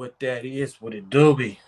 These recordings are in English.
What that is, what it do be.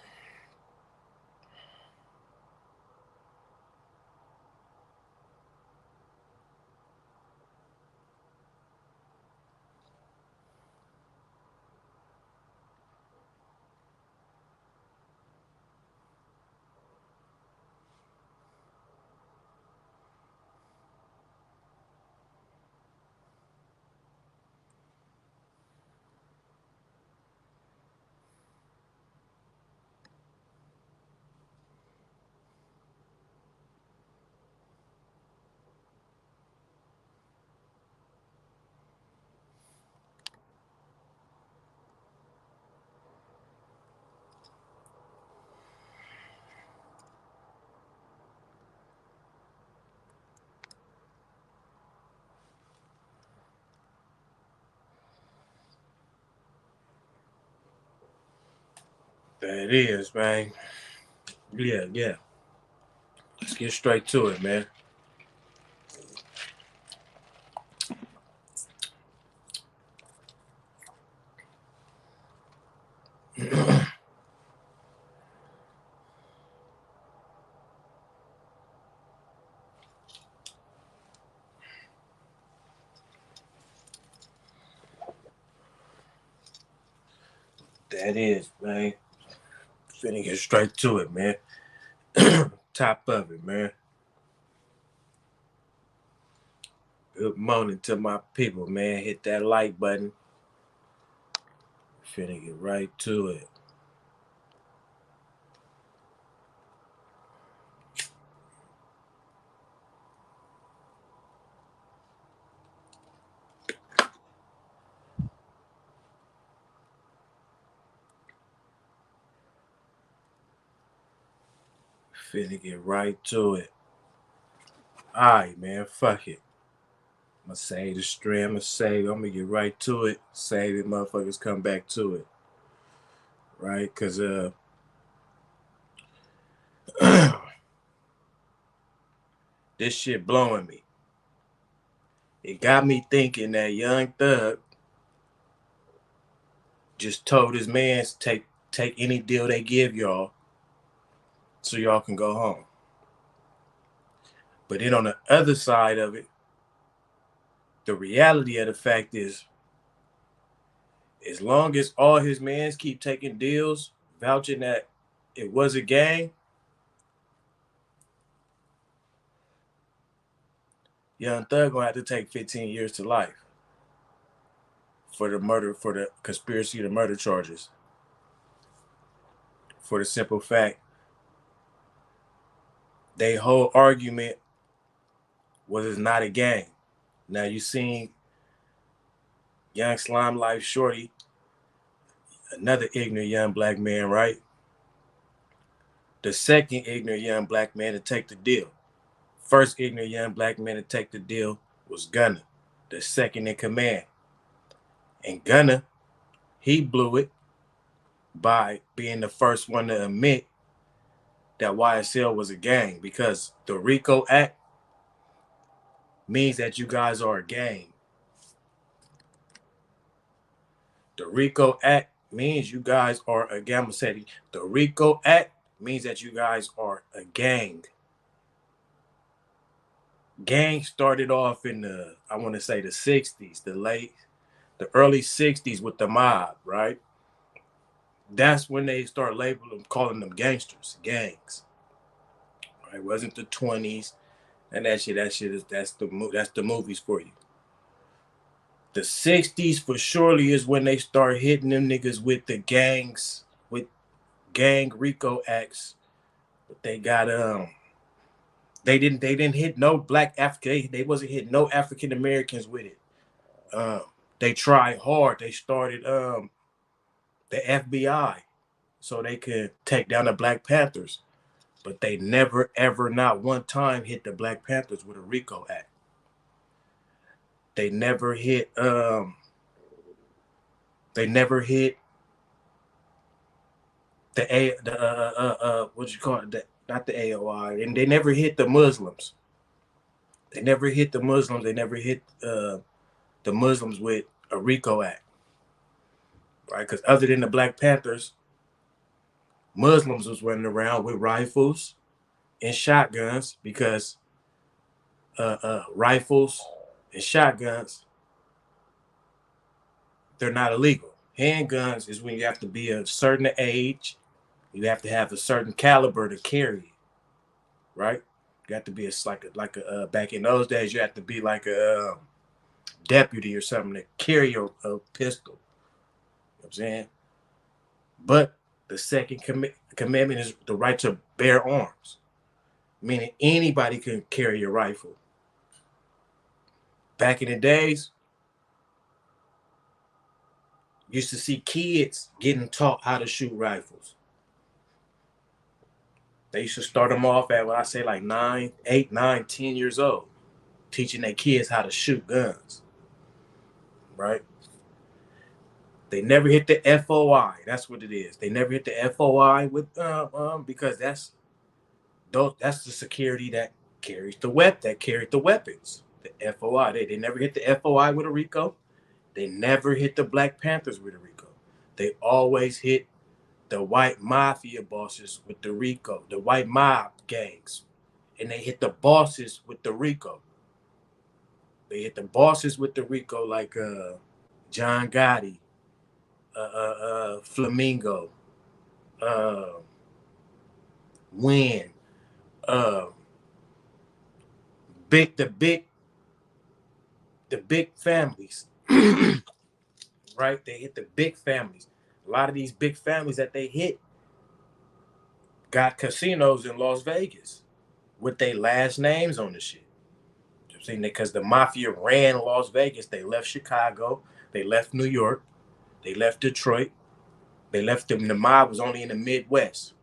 That is, man. Yeah. Let's get straight to it, man. That is, man. Finna get straight to it, man. Top of it, man. Good morning to my people, man. Hit that like button. Finna get right to it. Finna get right to it. Alright, man. Fuck it. I'm gonna save the stream. I'm gonna get right to it. Save it, motherfuckers. Come back to it. Right? Cause this shit blowing me. It got me thinking that Youngthug just told his mans take any deal they give y'all so y'all can go home. But then on the other side of it, the reality of the fact is, as long as all his mans keep taking deals, vouching that it was a gang, Youngthug gonna have to take 15 years to life for the conspiracy to murder charges. For the simple fact, they whole argument was it's not a gang. Now you seen Young Slime Life Shorty, another ignorant young black man, right? The second ignorant young black man to take the deal. First ignorant young black man to take the deal was Gunna, the second in command. And Gunna, he blew it by being the first one to admit that YSL was a gang, because the RICO Act means that you guys are a gang. The RICO Act means you guys are a gang. The RICO Act means that you guys are a gang. Gang started off in I want to say the 60s, the early 60s with the mob, right? That's when they start calling them gangsters, gangs. Right? It wasn't the 20s and that's the movies for you. The 60s for surely is when they start hitting them niggas with the gangs, with gang RICO acts. But they got they didn't hit no black African. They wasn't hitting no African Americans with it. They tried hard. They started the FBI so they could take down the Black Panthers, but they never ever not one time hit the Black Panthers with a RICO Act. They never hit they never hit what you call it, not the AOI, and they never hit the Muslims. They never hit the Muslims. They never hit the Muslims with a RICO Act. right? Because other than the Black Panthers, Muslims was running around with rifles and shotguns because rifles and shotguns, they're not illegal. Handguns is when you have to be a certain age, you have to have a certain caliber to carry it, right? You have to be a back in those days, you have to be like a deputy or something to carry a pistol. You know what I'm saying? But the second commandment is the right to bear arms, meaning anybody can carry a rifle. Back in the days, used to see kids getting taught how to shoot rifles. They used to start them off at what I say like 9, 8, 9, 10 years old, teaching their kids how to shoot guns. Right? They never hit the FOI. That's what it is. They never hit the FOI with because that's the security that carries that carried the weapons. The FOI. They never hit the FOI with a RICO. They never hit the Black Panthers with a RICO. They always hit the white mafia bosses with the RICO, the white mob gangs, and they hit the bosses with the RICO. They hit the bosses with the RICO like John Gotti, Flamingo, Win, uh, the big families, right? They hit the big families. A lot of these big families that they hit got casinos in Las Vegas with their last names on the shit. You know I'm saying? Because the mafia ran Las Vegas. They left Chicago. They left New York. They left Detroit. They left them. The mob was only in the Midwest.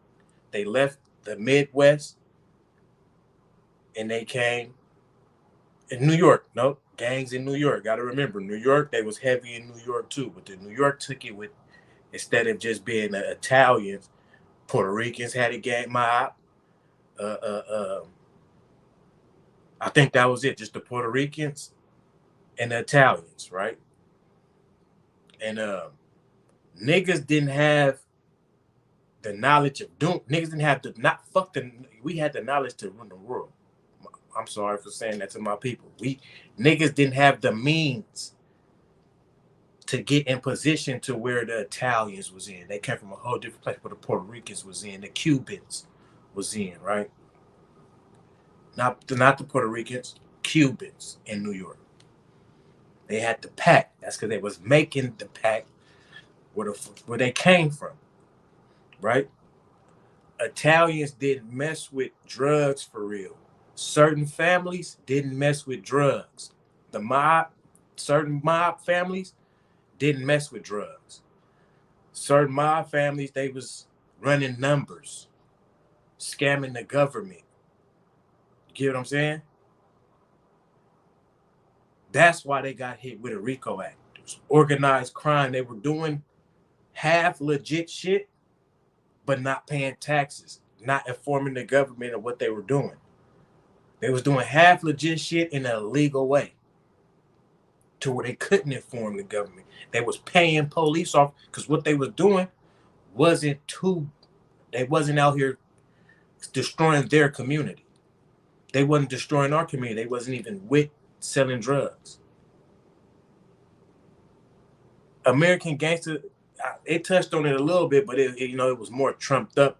They left the Midwest and they came in New York. Nope. Gangs in New York. Got to remember, New York, they was heavy in New York too. But the New York took it with, instead of just being Italians, Puerto Ricans had a gang mob. I think that was it. Just the Puerto Ricans and the Italians, right? And niggas didn't have the knowledge of doing. Niggas didn't have the not fuck the. We had the knowledge to run the world. I'm sorry for saying that to my people. We niggas didn't have the means to get in position to where the Italians was in. They came from a whole different place where the Puerto Ricans was in, the Cubans was in, right? Not the Puerto Ricans, Cubans in New York. They had the pack. That's because they was making the pack where they came from, right? Italians didn't mess with drugs for real. Certain families didn't mess with drugs. Certain mob families didn't mess with drugs. Certain mob families, they was running numbers, scamming the government. You get what I'm saying? That's why they got hit with a RICO Act. It was organized crime. They were doing half legit shit, but not paying taxes, not informing the government of what they were doing. They was doing half legit shit in an illegal way to where they couldn't inform the government. They was paying police off because what they was doing they wasn't out here destroying their community. They wasn't destroying our community. They wasn't even with selling drugs. American Gangster, it touched on it a little bit, but it was more trumped up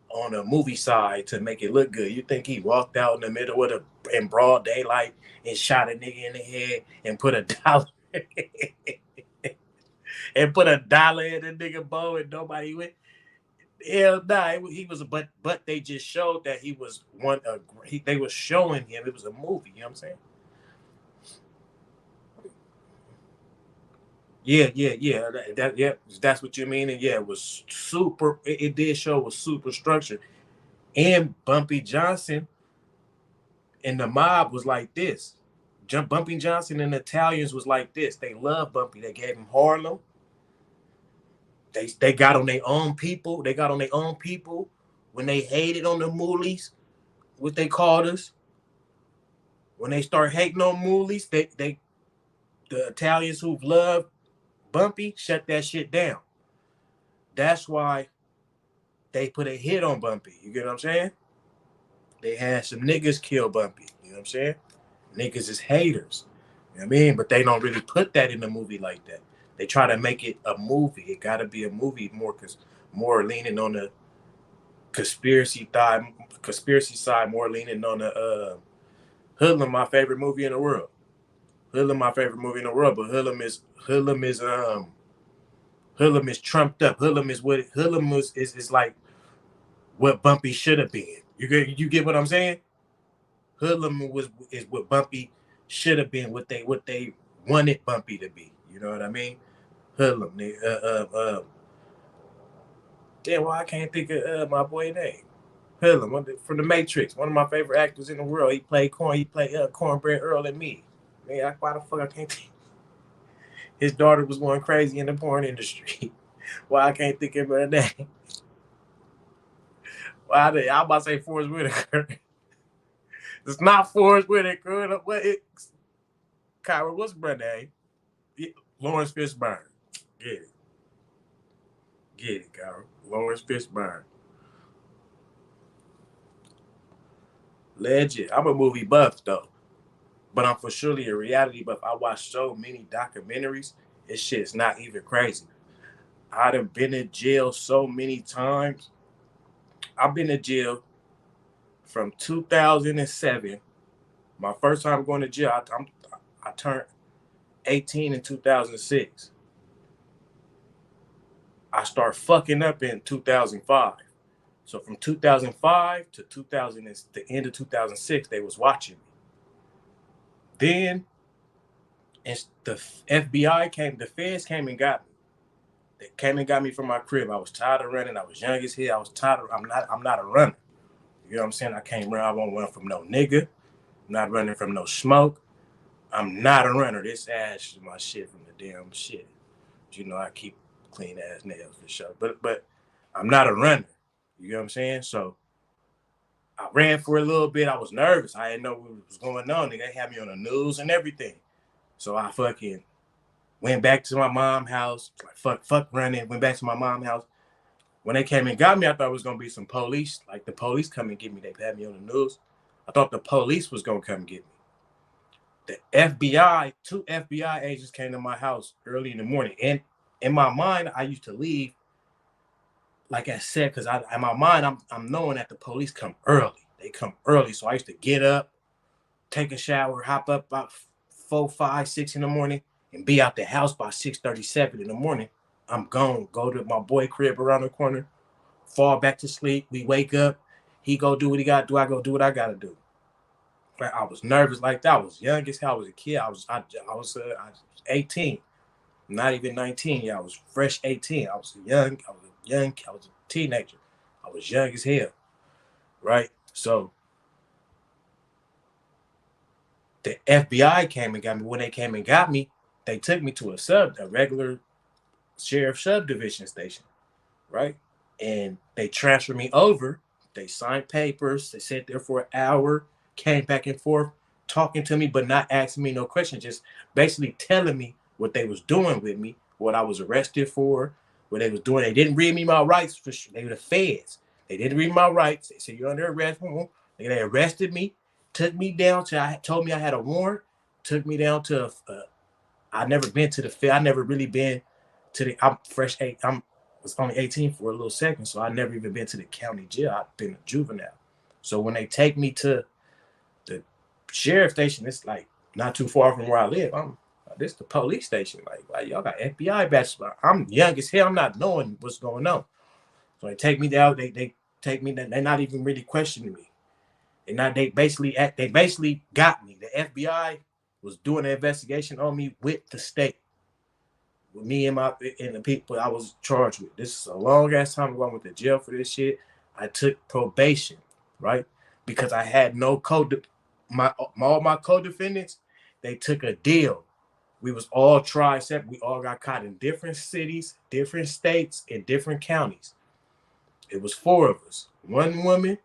on a movie side to make it look good. You think he walked out in the middle in broad daylight and shot a nigga in the head and put $1 and put $1 in the nigga bow and nobody went? Hell nah, he was but they just showed that he was they was showing him it was a movie, you know what I'm saying? Yeah. That's what you mean. And yeah, it was super. It did show it was super structured. And Bumpy Johnson and the mob was like this. Bumpy Johnson and the Italians was like this. They loved Bumpy. They gave him Harlem. They got on their own people. They got on their own people when they hated on the Moolies, what they called us. When they start hating on Moolies, the Italians who loved Bumpy shut that shit down. That's why they put a hit on Bumpy. You get what I'm saying? They had some niggas kill Bumpy. You know what I'm saying? Niggas is haters. You know what I mean? But they don't really put that in the movie like that. They try to make it a movie. It got to be a movie more leaning on the conspiracy side, more leaning on the Hoodlum, my favorite movie in the world. Hoodlum, my favorite movie in the world, but Hoodlum is trumped up. Hoodlum is like what Bumpy should have been. You get what I'm saying? Hoodlum is what Bumpy should have been, what they wanted Bumpy to be. You know what I mean? Hoodlum. Damn, well, I can't think of my boy name. Hoodlum from the Matrix, one of my favorite actors in the world. He played Cornbread Earl and me. Man, why the fuck I can't think? His daughter was going crazy in the porn industry. Why I can't think of her name? Why I'm about to say Forrest Whitaker. It's not Forrest Whitaker. Kyra, what's her name? Lawrence Fishburne. Get it, Kyra. Lawrence Fishburne. Legend. I'm a movie buff though, but I'm for surely a reality buff. I watch so many documentaries. This shit's not even crazy. I'd have been in jail so many times. I've been in jail from 2007. My first time going to jail, I turned 18 in 2006. I started fucking up in 2005. So from 2005 to the end of 2006, they was watching me. Then the the feds came and got me. They came and got me from my crib. I was tired of running. I was young as hell. I was tired of, I'm not a runner. You know what I'm saying? I can't run. I won't run from no nigga. I'm not running from no smoke. I'm not a runner. This ass is my shit from the damn shit. You know, I keep clean ass nails for sure. But I'm not a runner. You know what I'm saying? So I ran for a little bit. I was nervous. I didn't know what was going on. They had me on the news and everything. So I fucking went back to my mom's house. Like fuck running. Went back to my mom's house. When they came and got me, I thought it was gonna be some police. Like the police come and get me. They had me on the news. I thought the police was gonna come get me. The FBI, 2 FBI agents came to my house early in the morning. And in my mind, I used to leave, like I said, because in my mind, I'm knowing that the police come early. They come early. So I used to get up, take a shower, hop up about 4, 5, 6 in the morning, and be out the house by 6:37 in the morning. I'm gone. Go to my boy crib around the corner, fall back to sleep. We wake up. He go do what he got to do. I go do what I got to do. But I was nervous like that. I was young as hell. I was a kid. I was 18, not even 19. Yeah, I was fresh 18. I was young. I was a teenager. I was young as hell, right? So the FBI came and got me. When they came and got me, they took me to a regular sheriff subdivision station, right? And they transferred me over. They signed papers. They sat there for an hour, came back and forth, talking to me, but not asking me no questions, just basically telling me what they was doing with me, what I was arrested for, what they was doing. They didn't read me my rights. They were the feds. They didn't read my rights. They said, you're under arrest. They arrested me, took me down to, told me I had a warrant, took me down to, I never been to the Fed. I never really been to the, I'm fresh eight. Was only 18 for a little second, so I never even been to the county jail. I've been a juvenile. So when they take me to the sheriff station, it's like not too far from where I live. This the police station. Like y'all got FBI badges. I'm young as hell. I'm not knowing what's going on. So they take me down. They take me. They're not even really questioning me. They basically got me. The FBI was doing an investigation on me with the state. With me and the people I was charged with. This is a long ass time ago. I went to jail for this shit. I took probation, right? Because I had no all my co-defendants, they took a deal. We was all tried separate. We all got caught in different cities, different states, and different counties. It was 4 of us. 1 woman,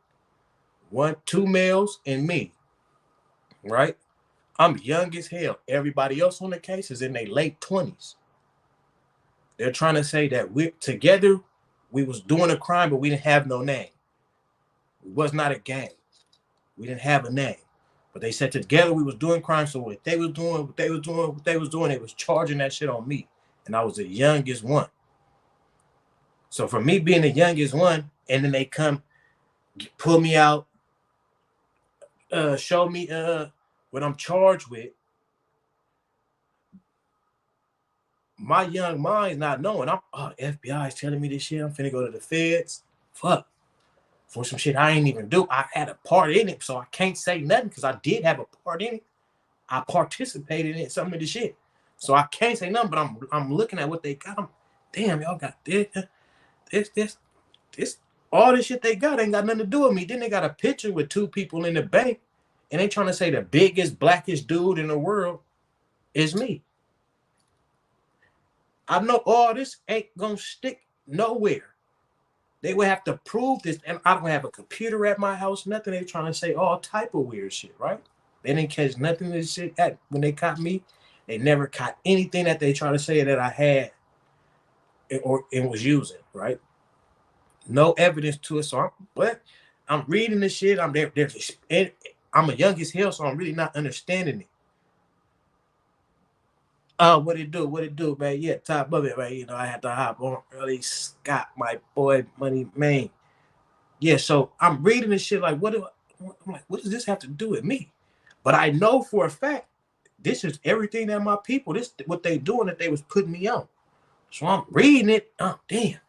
2 males, and me. Right? I'm young as hell. Everybody else on the case is in their late 20s. They're trying to say that we're together. We was doing a crime, but we didn't have no name. It was not a gang. We didn't have a name. But they said together we was doing crime. So what they was doing, they was charging that shit on me. And I was the youngest one. So for me being the youngest one, and then they come pull me out, show me what I'm charged with. My young mind's not knowing. FBI is telling me this shit. I'm finna go to the feds. Fuck. For some shit I ain't even do. I had a part in it, so I can't say nothing because I did have a part in it. I participated in some of the shit. So I can't say nothing, but I'm looking at what they got. Damn, y'all got this. All this shit they got ain't got nothing to do with me. Then they got a picture with two people in the bank, and they trying to say the biggest, blackest dude in the world is me. I know all this ain't gonna stick nowhere. They would have to prove this, and I don't have a computer at my house, nothing. They trying to say all type of weird shit, right? They didn't catch nothing of this shit when they caught me. They never caught anything that they try to say that I had or was using, right? No evidence to it. So I'm reading this shit. I'm there. I'm a young as hell, so I'm really not understanding it. What it do, man? Yeah, top of it, man. You know, I had to hop on early. Scott, my boy, Money Man. Yeah, so I'm reading this shit like, I'm like, what does this have to do with me? But I know for a fact, this is everything that my people, this what they doing that they was putting me on. So I'm reading it. Oh, damn.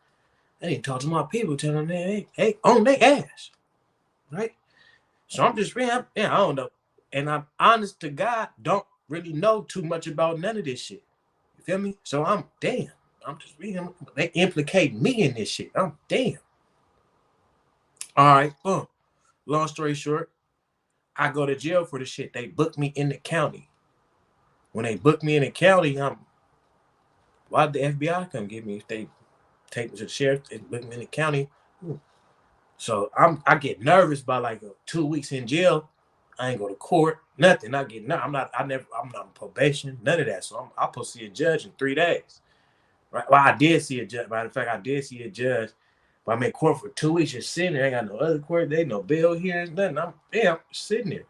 I didn't talk to my people, telling them, hey, on their ass, right? So I'm just reading, I don't know. And I'm honest to God, don't really know too much about none of this shit. You feel me? So I'm just reading. They implicate me in this shit. I'm damn. All right, boom. Long story short, I go to jail for the shit. They booked me in the county. When they booked me in the county, why'd the FBI come get me if they take me to the sheriff and book me in the county? So I get nervous by like 2 weeks in jail. I ain't go to court, nothing. I'm not on probation, none of that. So I'm supposed to see a judge in 3 days. Right? Well, I did see a judge. Matter of fact, I did see a judge. But I'm in court for 2 weeks just sitting there. I ain't got no other court. They no bail hearings, nothing. I'm sitting there.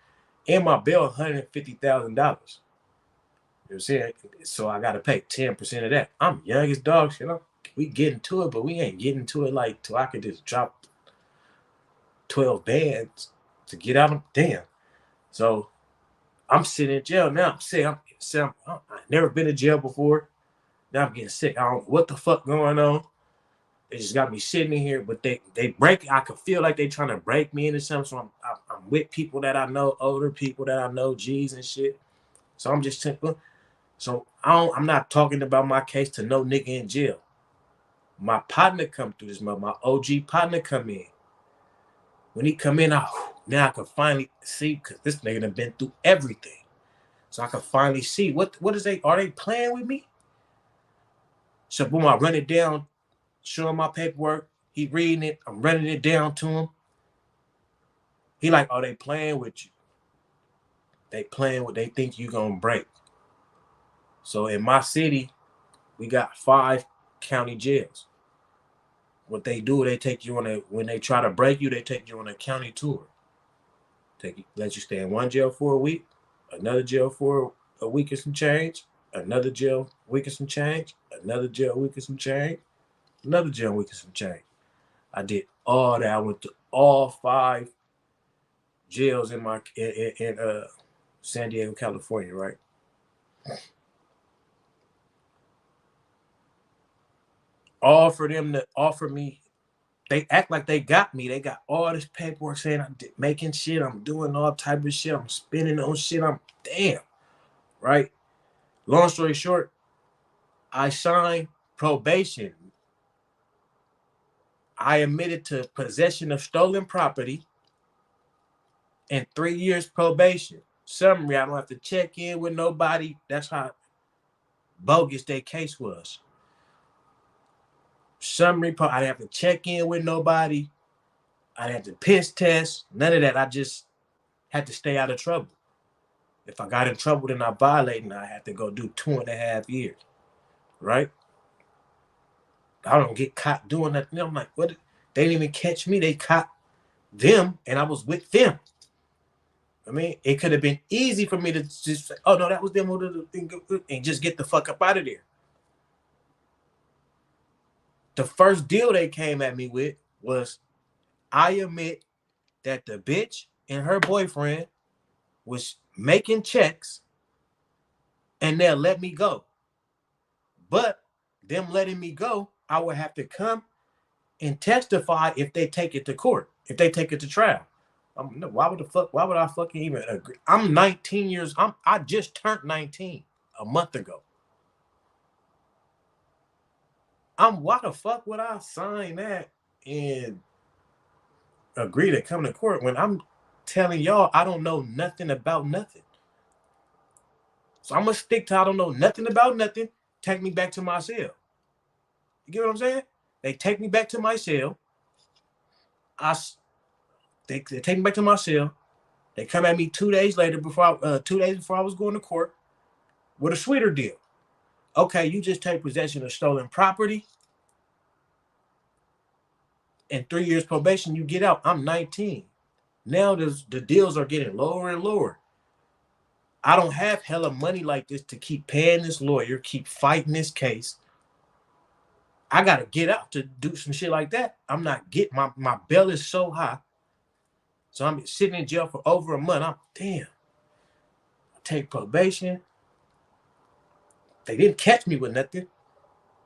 And my bail $150,000. You know what I'm saying? So I gotta pay 10% of that. I'm young as dogs, you know. We getting to it, but we ain't getting to it like till I could just drop 12 bands to get out of damn. So I'm sitting in jail now. I'm sick. I've never been in jail before. Now I'm getting sick. I don't know what the fuck going on. They just got me sitting in here, but they break. I could feel like they trying to break me into something. So I'm with people that I know, older people that I know, G's and shit. So I'm just so I'm not talking about my case to no nigga in jail. My partner come through this month. My OG partner come in. When he come in, now I can finally see because this nigga done been through everything. So I can finally see what is are they playing with me? So boom, I run it down, show him my paperwork. He reading it. I'm running it down to him. He like, they playing with you. They playing what they think you gonna break. So in my city, we got 5 county jails. What they do, they take you when they try to break you, they take you on a county tour. Let you stay in one jail for a week, another jail for a week and some change, another jail week and some change, another jail week and some change, another jail week and some change. I did all that. I went to all 5 jails in San Diego, California, right? All for them to offer me, they act like they got me. They got all this paperwork saying I'm making shit, I'm doing all type of shit, I'm spending on shit, I'm damn, right? Long story short, I signed probation. I admitted to possession of stolen property and 3 years probation. Summary, I don't have to check in with nobody. That's how bogus their case was. Summary, I didn't have to check in with nobody. I didn't have to piss test. None of that. I just had to stay out of trouble. If I got in trouble, then I violated, and I had to go do 2.5 years. Right? I don't get caught doing that. I'm like, what? They didn't even catch me. They caught them, and I was with them. I mean, it could have been easy for me to just say, oh, no, that was them, and just get the fuck up out of there. The first deal they came at me with was, I admit that the bitch and her boyfriend was making checks and they'll let me go. But them letting me go, I would have to come and testify if they take it to court, if they take it to trial. No, why would I fucking even agree? I'm 19 years, I just turned 19 a month ago. Why the fuck would I sign that and agree to come to court when I'm telling y'all I don't know nothing about nothing? So I'm gonna stick to I don't know nothing about nothing. Take me back to my cell. You get what I'm saying? They take me back to my cell. They take me back to my cell. They come at me 2 days later 2 days before I was going to court with a sweeter deal. Okay, you just take possession of stolen property and 3 years probation, you get out. I'm 19. Now the deals are getting lower and lower. I don't have hella money like this to keep paying this lawyer, keep fighting this case. I gotta get out to do some shit like that. I'm not getting my bail is so high. So I'm sitting in jail for over a month. I take probation. They didn't catch me with nothing,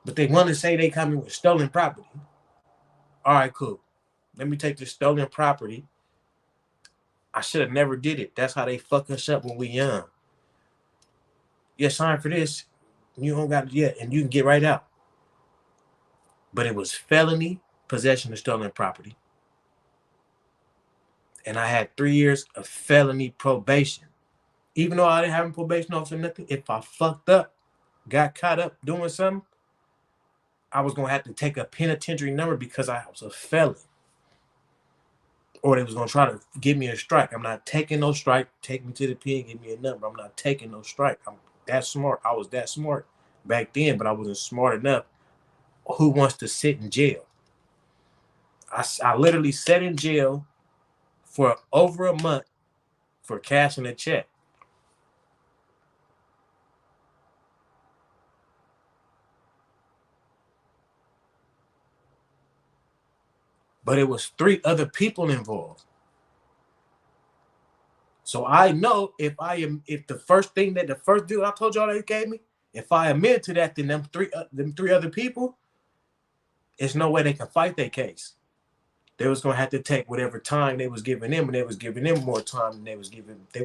but they want to say they caught me with stolen property. All right, cool. Let me take this stolen property. I should have never did it. That's how they fuck us up when we young. Yeah, sign for this. You don't got it yet, and you can get right out. But it was felony possession of stolen property. And I had 3 years of felony probation. Even though I didn't have a probation officer or nothing, if I fucked up, got caught up doing something, I was going to have to take a penitentiary number because I was a felon. Or they was going to try to give me a strike. I'm not taking no strike. Take me to the pen, give me a number. I'm not taking no strike. I'm that smart. I was that smart back then, but I wasn't smart enough. Who wants to sit in jail? I literally sat in jail for over a month for cashing a check. But it was 3 other people involved. So I know if the first deal I told y'all they gave me, if I admit to that, then them three other people, it's no way they can fight their case. They was gonna have to take whatever time they was giving them, and they was giving them more time than they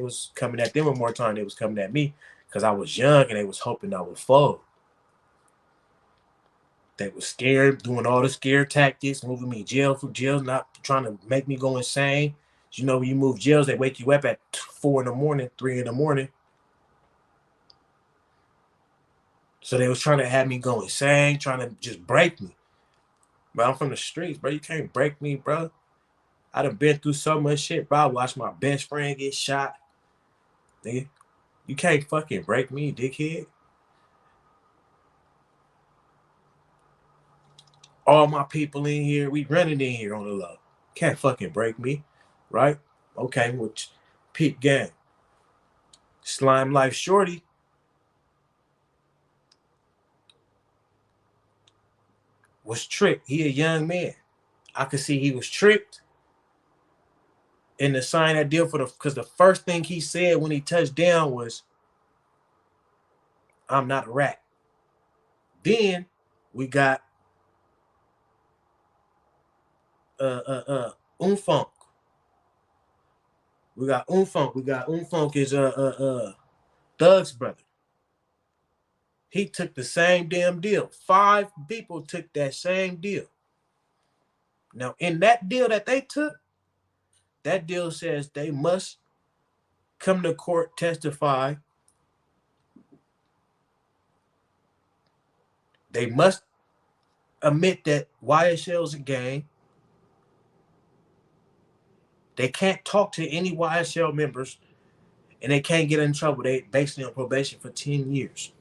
was coming at them with more time. They was coming at me because I was young and they was hoping I would fold. They was scared, doing all the scare tactics, moving me jail for jail, not trying to make me go insane. You know, when you move jails, they wake you up at 4 in the morning, 3 in the morning. So they was trying to have me go insane, trying to just break me. But I'm from the streets, bro. You can't break me, bro. I done been through so much shit, bro. I watched my best friend get shot. Nigga, you can't fucking break me, dickhead. All my people in here, we running in here on the low. Can't fucking break me, right? Okay, which peep gang. Slime Life Shorty was tricked. He a young man. I could see he was tricked. And to sign that deal because the first thing he said when he touched down was, I'm not a rat. Then we got Unfunk. We got Unfunk. Unfunk is Thug's brother. He took the same damn deal. 5 people took that same deal. Now, in that deal that they took, that deal says they must come to court, testify. They must admit that YSL is a gang. They can't talk to any YSL members, and they can't get in trouble. They basically on probation for 10 years,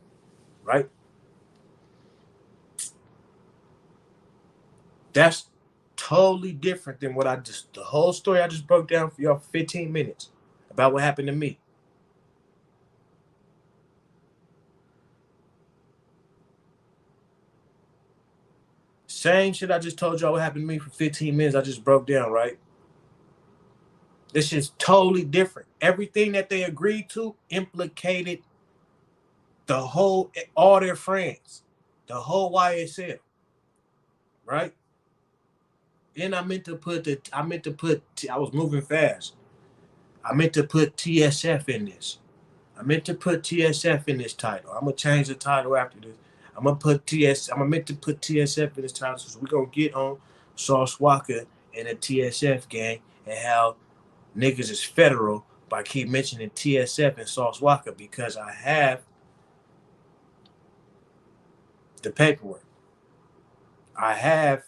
right? That's totally different than the whole story I just broke down for y'all for 15 minutes about what happened to me. Same shit I just told y'all what happened to me for 15 minutes. I just broke down, right? This is totally different. Everything that they agreed to implicated all their friends, the whole YSL, right? Then I was moving fast. I meant to put TSF in this. I meant to put TSF in this title. I'm gonna change the title after this. I'm meant to put TSF in this title, so we're gonna get on Saucewalka and the TSF gang and how niggas is federal by keep mentioning TSF and Saucewalka because I have the paperwork. I have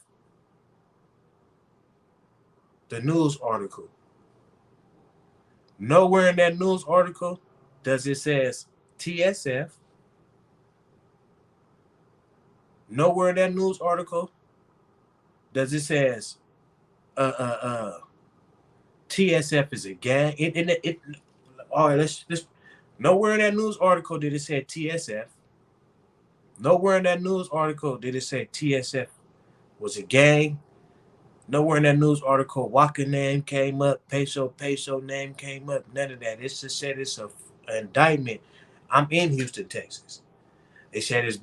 the news article. Nowhere in that news article does it says TSF. Nowhere in that news article does it says uh uh uh TSF is a gang. All right, let's nowhere in that news article did it say TSF. Nowhere in that news article did it say TSF was a gang. Nowhere in that news article Walker name came up, Peso name came up. None of that. It just said it's an indictment. I'm in Houston, Texas. They said they've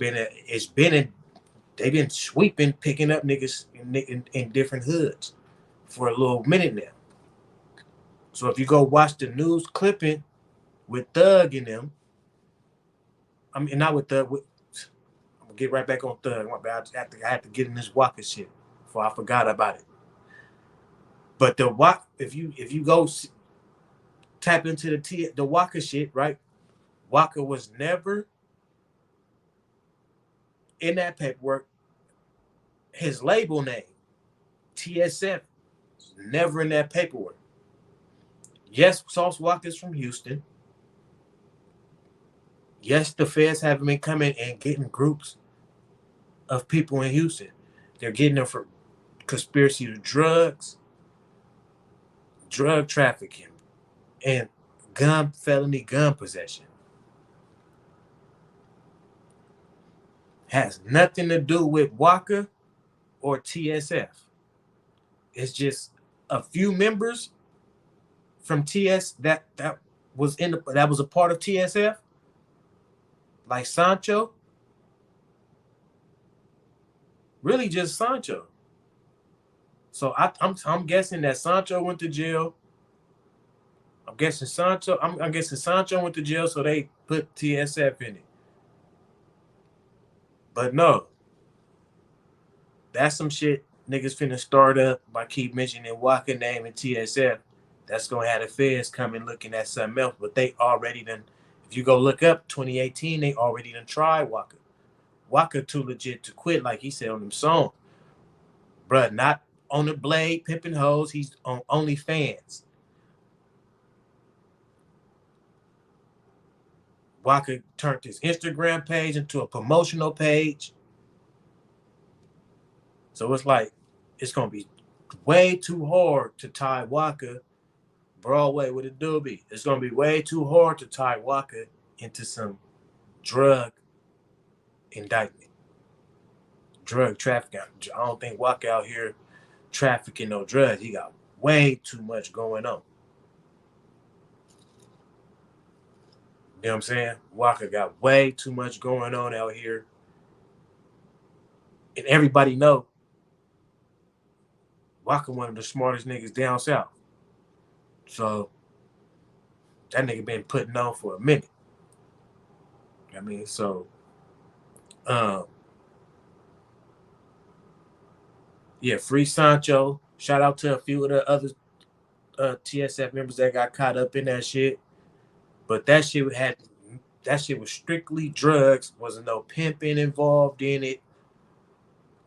been sweeping, picking up niggas in different hoods for a little minute now. So if you go watch the news clipping with Thug in them, I mean not with Thug. I'm gonna get right back on Thug. I have to get in this Walker shit before I forgot about it. But if you go tap into the Walker shit, right? Walker was never in that paperwork. His label name, TSF, never in that paperwork. Yes, Sauce Walker's from Houston. Yes, the feds have been coming and getting groups of people in Houston. They're getting them for conspiracy to drugs, drug trafficking, and felony gun possession. Has nothing to do with Walker or TSF. It's just a few members from TS that that was a part of TSF, like Sancho. Really, just Sancho. So I'm guessing that Sancho went to jail. I'm guessing Sancho went to jail, so they put TSF in it. But no, that's some shit niggas finna start up by keep mentioning Walker name and TSF. That's gonna have the feds coming looking at something else. But they already done. If you go look up 2018, they already done tried Walker. Walker too legit to quit, like he said on them song. Bruh, not on the blade, pimping hoes. He's on OnlyFans. Walker turned his Instagram page into a promotional page. So it's like, it's going to be way too hard to tie Walker Broadway with a doobie. It's going to be way too hard to tie Walker into some drug indictment, drug trafficking. I don't think Walker out here trafficking no drugs. He got way too much going on. You know what I'm saying? Walker got way too much going on out here. And everybody know Walker one of the smartest niggas down south. So that nigga been putting on for a minute. I mean, so um, yeah, free Sancho. Shout out to a few of the other TSF members that got caught up in that shit. But that shit was strictly drugs. Wasn't no pimping involved in it.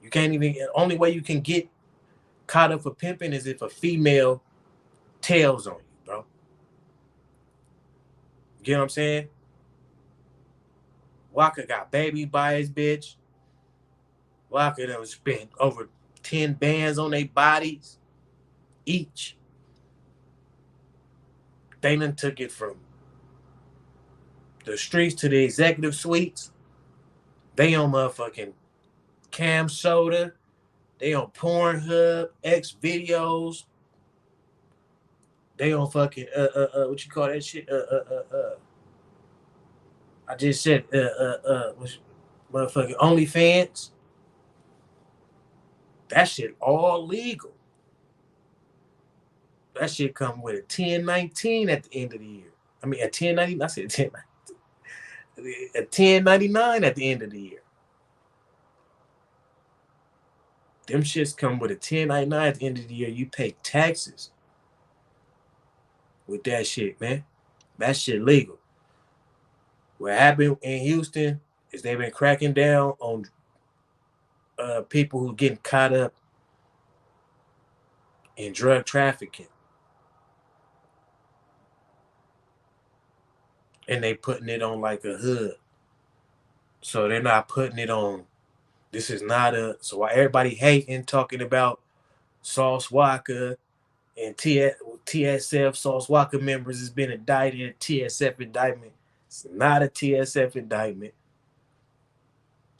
You can't even. The only way you can get caught up for pimping is if a female tails on you, bro. You know what I'm saying? Walker got baby by his bitch. Walker done spent over 10 bands on their bodies each. They done took it from the streets to the executive suites. They on motherfucking Cam Soda. They on Pornhub, X videos. They on fucking what you call that shit? I just said motherfucking OnlyFans. That shit all legal. That shit come with a 1019 at the end of the year. I mean, a 1090. I said 1090. A 1099 at the end of the year. Them shits come with a 1099 at the end of the year. You pay taxes with that shit, man. That shit legal. What happened in Houston is they've been cracking down on people who getting caught up in drug trafficking. And they putting it on like a hood. So they're not putting it on. This is not a. So while everybody hating, talking about Saucewalka and TSF, Saucewalka members has been indicted, a TSF indictment. It's not a TSF indictment.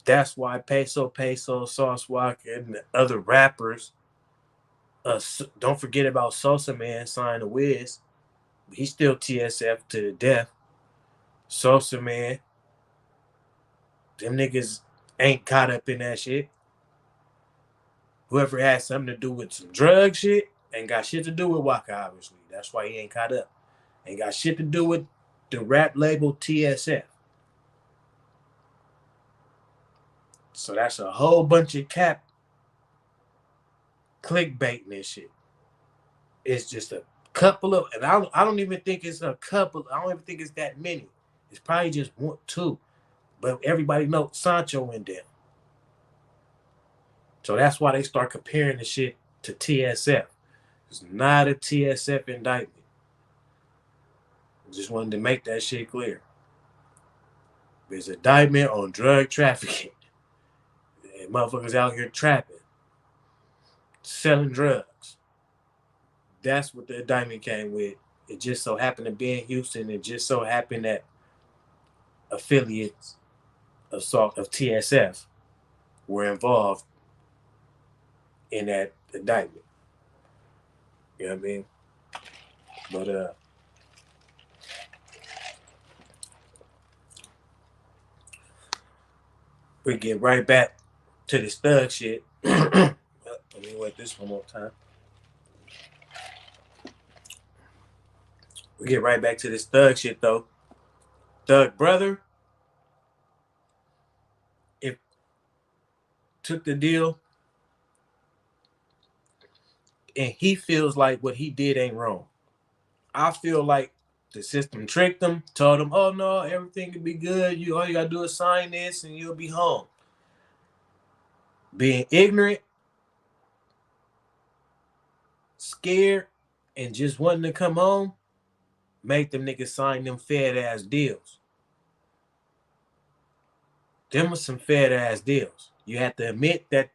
That's why Peso, Saucewalka, and the other rappers. Don't forget about Sosa Man signed a Wiz. He's still TSF to the death. Sosa Man. Them niggas ain't caught up in that shit. Whoever had something to do with some drug shit ain't got shit to do with Waka, obviously. That's why he ain't caught up. Ain't got shit to do with the rap label TSF. So that's a whole bunch of cap clickbaiting and shit. It's just a couple of, and I don't even think it's a couple. I don't even think it's that many. It's probably just one, two. But everybody knows Sancho went down. So that's why they start comparing the shit to TSF. It's not a TSF indictment. Just wanted to make that shit clear. There's an indictment on drug trafficking. And motherfuckers out here trapping, selling drugs. That's what the indictment came with. It just so happened to be in Houston. It just so happened that affiliates of TSF were involved in that indictment. You know what I mean? But we get right back to this thug shit. Let me wait this one more time. We get right back to this thug shit though. Thug brother, if took the deal and he feels like what he did ain't wrong. I feel like the system tricked him, told him, oh no, everything can be good. All you gotta do is sign this and you'll be home. Being ignorant, scared, and just wanting to come home, make them niggas sign them fed ass deals. Them was some fed ass deals. You have to admit that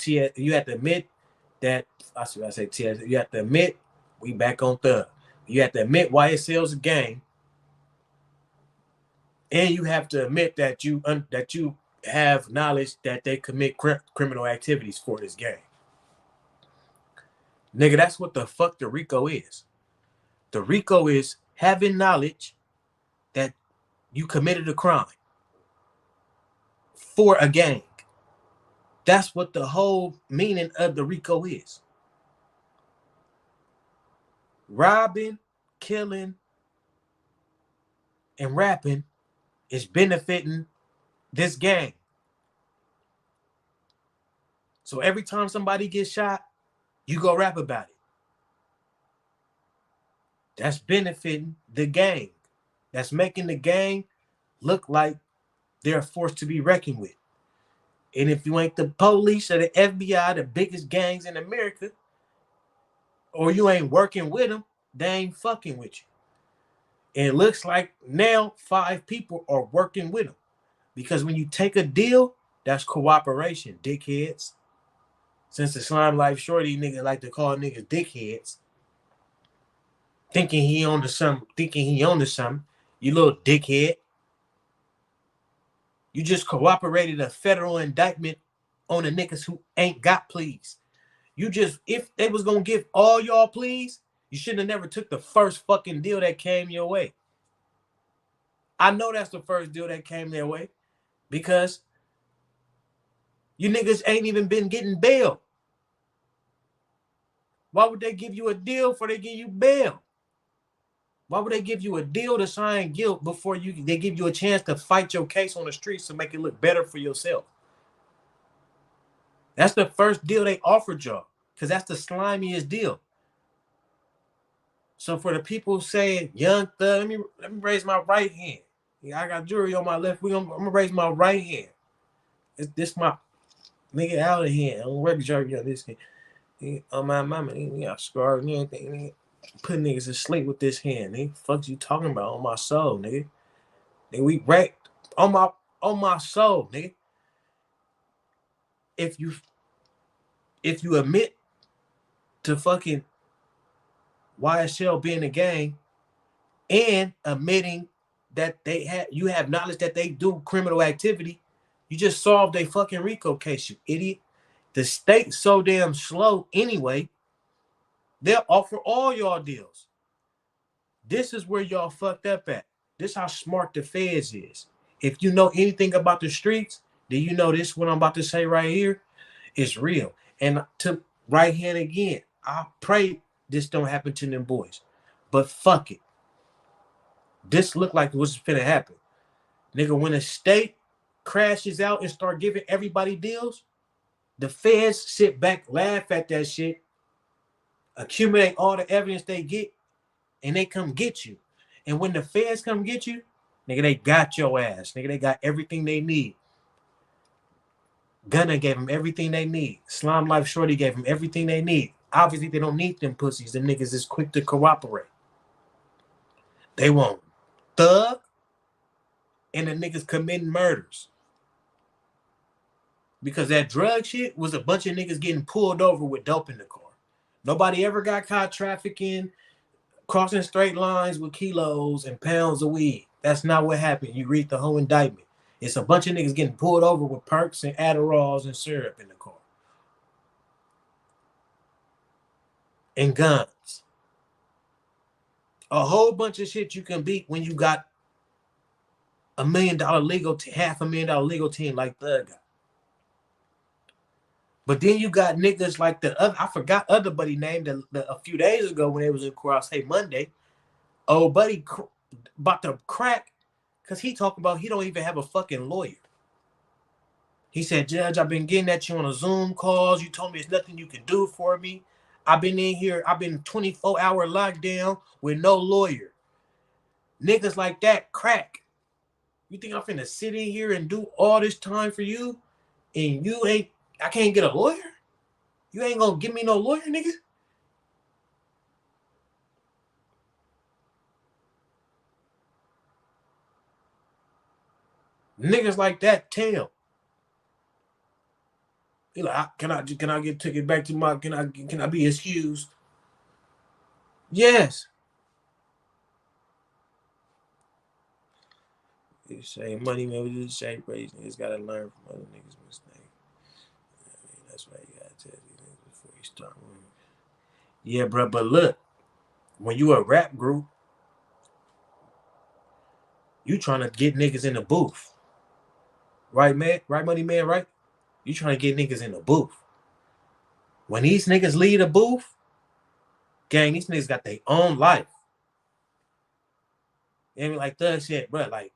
you have to admit that you have to admit we back on thug. You have to admit YSL's a gang. And you have to admit that you have knowledge that they commit criminal activities for this gang. Nigga, that's what the fuck the RICO is. The RICO is having knowledge that you committed a crime for a gang. That's what the whole meaning of the RICO is. Robbing, killing, and rapping is benefiting this gang. So every time somebody gets shot, you go rap about it. That's benefiting the gang. That's making the gang look like they're a force to be reckoned with. And if you ain't the police or the FBI, the biggest gangs in America, or you ain't working with them, they ain't fucking with you. And it looks like now 5 people are working with them. Because when you take a deal, that's cooperation, dickheads. Since the Slime Life Shorty niggas like to call niggas dickheads, thinking he on to something, you little dickhead. You just cooperated a federal indictment on the niggas who ain't got pleas. You just, if they was gonna give all y'all pleas, you shouldn't have never took the first fucking deal that came your way. I know that's the first deal that came their way because you niggas ain't even been getting bail. Why would they give you a deal before they give you bail? Why would they give you a deal to sign guilt before they give you a chance to fight your case on the streets to make it look better for yourself? That's the first deal they offered y'all because that's the slimiest deal. So for the people saying Young Thug, let me raise my right hand. Yeah, I got jury on my left. I'm gonna raise my right hand. This my nigga out of here. I'm ready to on this hand. On my mama, he got scars and everything. Nigga. Put niggas to sleep with this hand, nigga. Fuck you talking about on my soul, nigga. Nigga, we wrecked on my soul, nigga. If you admit to fucking YSL being a gang and admitting that you have knowledge that they do criminal activity, you just solved a fucking RICO case, you idiot. The state's so damn slow anyway, they'll offer all y'all deals. This is where y'all fucked up at. This is how smart the feds is. If you know anything about the streets, then you know this what I'm about to say right here is real. And to right hand again, I pray this don't happen to them boys. But fuck it. This looked like what's finna happen. Nigga, when a state crashes out and start giving everybody deals, the feds sit back, laugh at that shit, accumulate all the evidence they get, and they come get you. And when the feds come get you, nigga, they got your ass. Nigga, they got everything they need. Gunna gave them everything they need. Slime Life Shorty gave them everything they need. Obviously, they don't need them pussies. Them niggas is quick to cooperate. They want Thug and the niggas committing murders. Because that drug shit was a bunch of niggas getting pulled over with dope in the car. Nobody ever got caught trafficking, crossing straight lines with kilos and pounds of weed. That's not what happened. You read the whole indictment. It's a bunch of niggas getting pulled over with perks and Adderalls and syrup in the car. And guns. A whole bunch of shit you can beat when you got $1 million legal, $500,000 legal team like Thug got. But then you got niggas like the other, I forgot other buddy named a few days ago when they was in court, I'll say Monday. Oh, buddy about to crack because he talked about he don't even have a fucking lawyer. He said, Judge, I've been getting at you on a Zoom calls. You told me there's nothing you can do for me. I've been in here. I've been 24-hour lockdown with no lawyer. Niggas like that crack. You think I'm finna sit in here and do all this time for you and I can't get a lawyer? You ain't gonna give me no lawyer, nigga? Niggas like that tell. He like, can I get ticket back to my, can I be excused? Yes. You say money, man, we do the same praise. Niggas gotta learn from other niggas' mistakes. That's why you gotta tell these niggas before you start moving. Yeah, bro, but look, when you a rap group, you trying to get niggas in the booth. Right, man? Right, money, man, right? You trying to get niggas in the booth. When these niggas leave the booth, gang, these niggas got their own life. You know what I mean? Like Thug said, bro, like,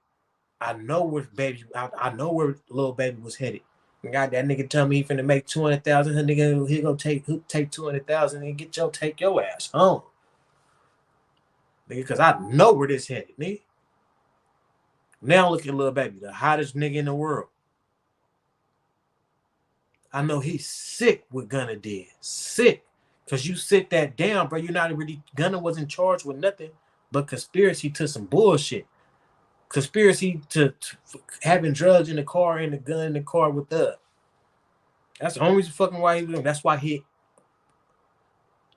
I know where Lil Baby was headed. God, that nigga tell me he finna make 200,000. That nigga, he gonna take 200,000 and take your ass home. Nigga, because I know where this headed, nigga. Now look at Lil Baby, the hottest nigga in the world. I know he's sick what Gunna did. Sick. Because you sit that down, bro. You're not really, Gunna wasn't charged with nothing but conspiracy to some bullshit. Conspiracy to having drugs in the car and the gun in the car with Thug. That's the only reason fucking why he was doing. That's why he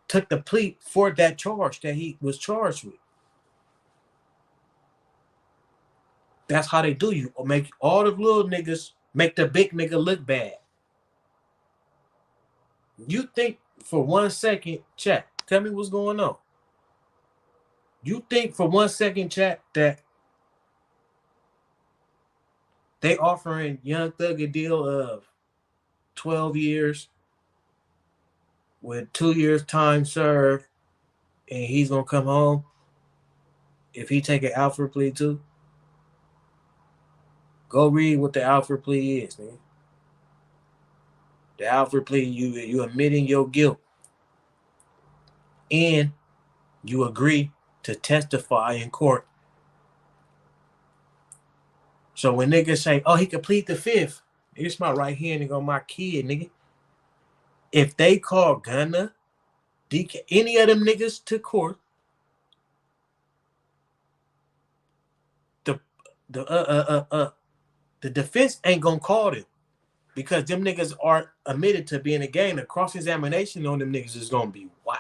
took the plea for that charge that he was charged with. That's how they do you. Or make all the little niggas make the big nigga look bad. You think for 1 second, chat, tell me what's going on. You think for 1 second, chat, that they offering Youngthug a deal of 12 years with 2 years time served and he's gonna come home if he take an Alfred plea too? Go read what the Alfred plea is, man. The Alfred plea, you admitting your guilt and you agree to testify in court. So when niggas say, oh, he could plead the fifth, it's my right hand and on my kid, nigga. If they call Gunna, DK, any of them niggas to court, the the defense ain't gonna call them because them niggas are admitted to being a gang. The cross-examination on them niggas is gonna be wild.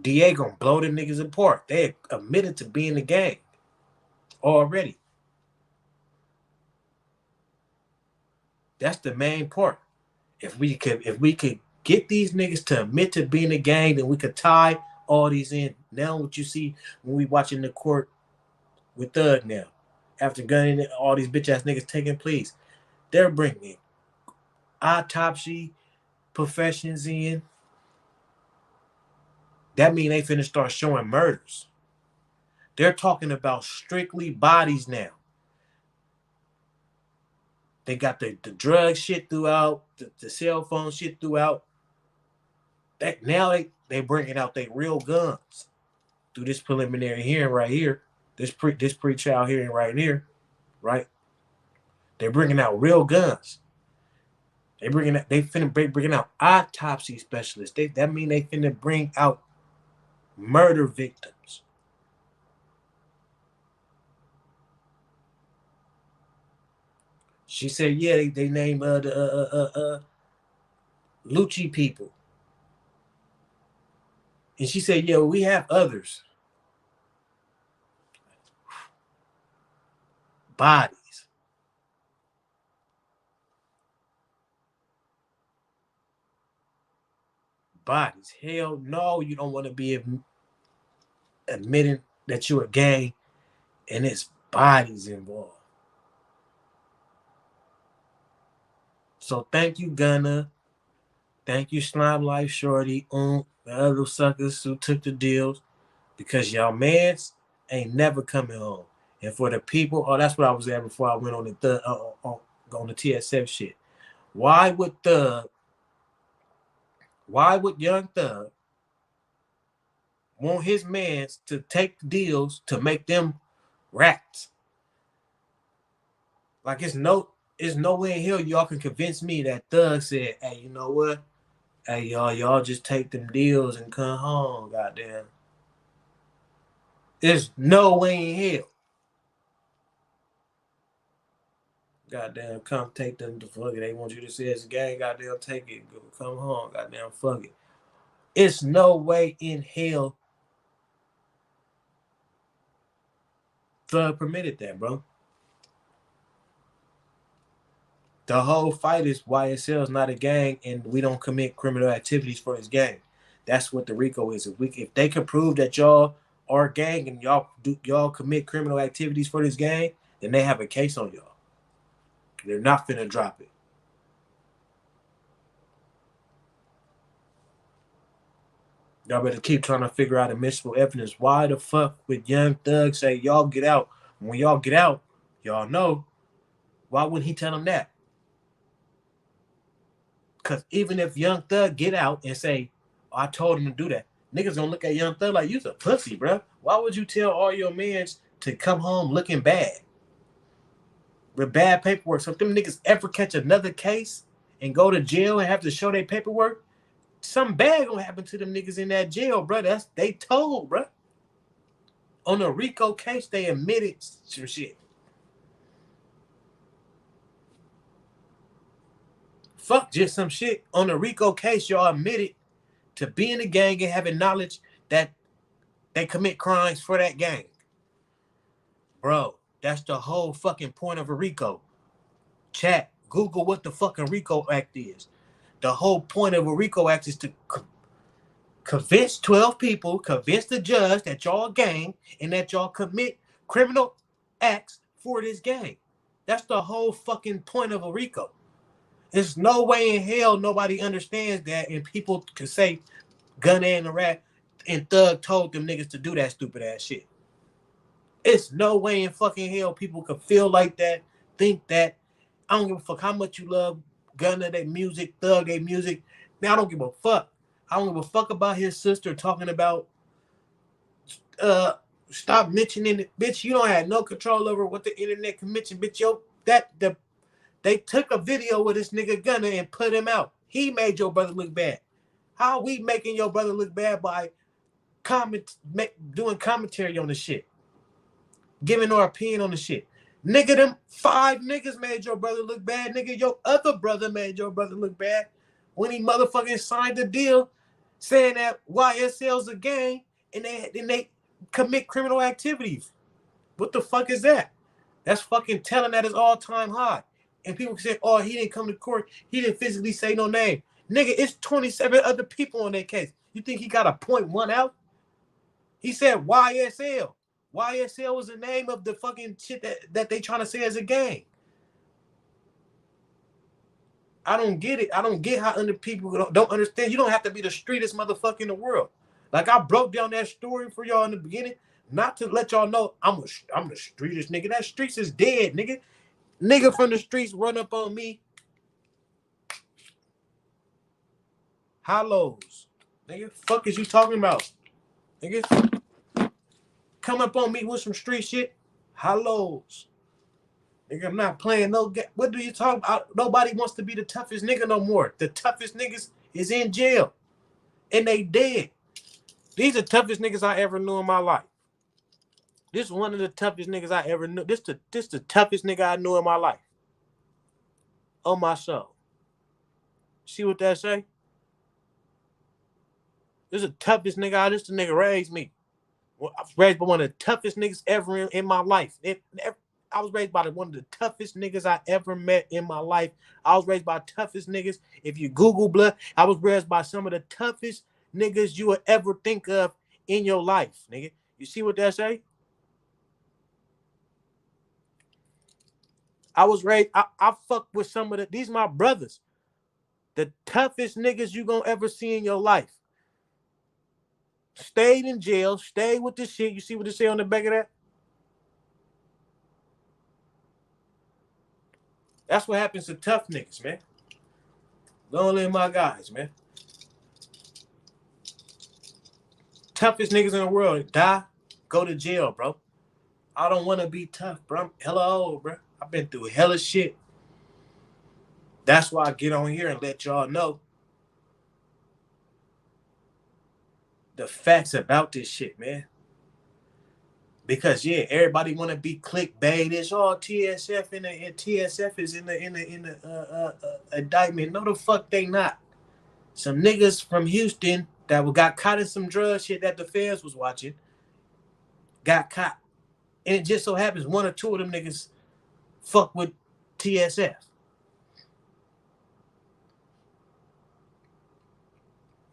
DA gonna blow them niggas apart. They admitted to being a gang already. That's the main part. If we could get these niggas to admit to being a gang, then we could tie all these in. Now what you see when we watching the court with Thug now, after gunning all these bitch ass niggas taking pleas, they're bringing autopsy professions in. That mean they finna start showing murders. They're talking about strictly bodies now. They got the drug shit throughout, the cell phone shit throughout. That now they bringing out their real guns through this preliminary hearing right here, this pre-trial hearing right here, right? They're bringing out real guns. They finna bringing out autopsy specialists. That mean they finna bring out murder victims. She said, yeah, they named the Lucci people. And she said, yeah, we have others. Bodies. Bodies. Hell no, you don't want to be admitting that you're a gang and it's bodies involved. So thank you, Gunna. Thank you, Slime Life Shorty, the other suckers who took the deals, because y'all mans ain't never coming home. And for the people, that's what I was at before I went on the TSF shit. Why would Youngthug want his mans to take deals to make them rats? Like it's no way in hell y'all can convince me that Thug said, hey, you know what? Hey, y'all just take them deals and come home, goddamn. There's no way in hell. Goddamn, come take them to fuck it. They want you to say it's a gang, goddamn, take it. Go, come home, goddamn, fuck it. It's no way in hell Thug permitted that, bro. The whole fight is YSL is not a gang and we don't commit criminal activities for this gang. That's what the RICO is. If they can prove that y'all are a gang and y'all commit criminal activities for this gang, then they have a case on y'all. They're not finna drop it. Y'all better keep trying to figure out admissible evidence. Why the fuck would Youngthug say y'all get out? When y'all get out, y'all know. Why wouldn't he tell them that? Because even if Youngthug get out and say, oh, I told him to do that, niggas gonna look at Youngthug like, you's a pussy, bro. Why would you tell all your mans to come home looking bad? With bad paperwork. So if them niggas ever catch another case and go to jail and have to show their paperwork, something bad gonna happen to them niggas in that jail, bro. They told, bro. On the RICO case, they admitted some shit. Fuck just some shit. On the RICO case, y'all admitted to being a gang and having knowledge that they commit crimes for that gang. Bro, that's the whole fucking point of a RICO. Chat, Google what the fucking RICO Act is. The whole point of a RICO Act is to convince 12 people, convince the judge that y'all a gang and that y'all commit criminal acts for this gang. That's the whole fucking point of a RICO. There's no way in hell nobody understands that, and people can say Gunna and the Rat and Thug told them niggas to do that stupid ass shit. It's no way in fucking hell people could feel like that, think that. I don't give a fuck how much you love Gunna, their music, Thug, their music. Now I don't give a fuck. I don't give a fuck about his sister talking about stop mentioning it. Bitch, you don't have no control over what the internet can mention. Bitch, they took a video with this nigga Gunna and put him out. He made your brother look bad. How are we making your brother look bad by doing commentary on the shit? Giving our opinion on the shit. Nigga, them 5 niggas made your brother look bad. Nigga, your other brother made your brother look bad when he motherfucking signed the deal saying that YSL's a gang and they commit criminal activities. What the fuck is that? That's fucking telling at his all-time high. And people say, oh, he didn't come to court. He didn't physically say no name. Nigga, it's 27 other people on that case. You think he got to point one out? He said YSL. YSL was the name of the fucking shit that they trying to say as a gang. I don't get it. I don't get how other people don't understand. You don't have to be the streetest motherfucker in the world. Like I broke down that story for y'all in the beginning, not to let y'all know I'm the streetest nigga. That streets is dead, nigga. Nigga from the streets run up on me. Hollows. Nigga, fuck is you talking about? Nigga, come up on me with some street shit. Hollows. Nigga, I'm not playing no game. What do you talk about? Nobody wants to be the toughest nigga no more. The toughest niggas is in jail. And they dead. These are the toughest niggas I ever knew in my life. This is one of the toughest niggas I ever knew. This the toughest nigga I knew in my life. On my soul. See what that say? This is the toughest nigga. This the nigga raised me. I was raised by one of the toughest niggas ever in my life. I was raised by one of the toughest niggas I ever met in my life. I was raised by toughest niggas. If you Google blood, I was raised by some of the toughest niggas you would ever think of in your life, nigga. You see what that say? I was raised, I fuck with some of these my brothers. The toughest niggas you gonna ever see in your life. Stayed in jail, stayed with this shit. You see what they say on the back of that? That's what happens to tough niggas, man. Don't let my guys, man. Toughest niggas in the world die, go to jail, bro. I don't want to be tough, bro. I'm hella old, bro. I've been through hella shit. That's why I get on here and let y'all know the facts about this shit, man. Because yeah, everybody want to be clickbait. It's all TSF and TSF is in the indictment. No, the fuck they not. Some niggas from Houston that got caught in some drug shit that the feds was watching got caught, and it just so happens one or two of them niggas fuck with TSF.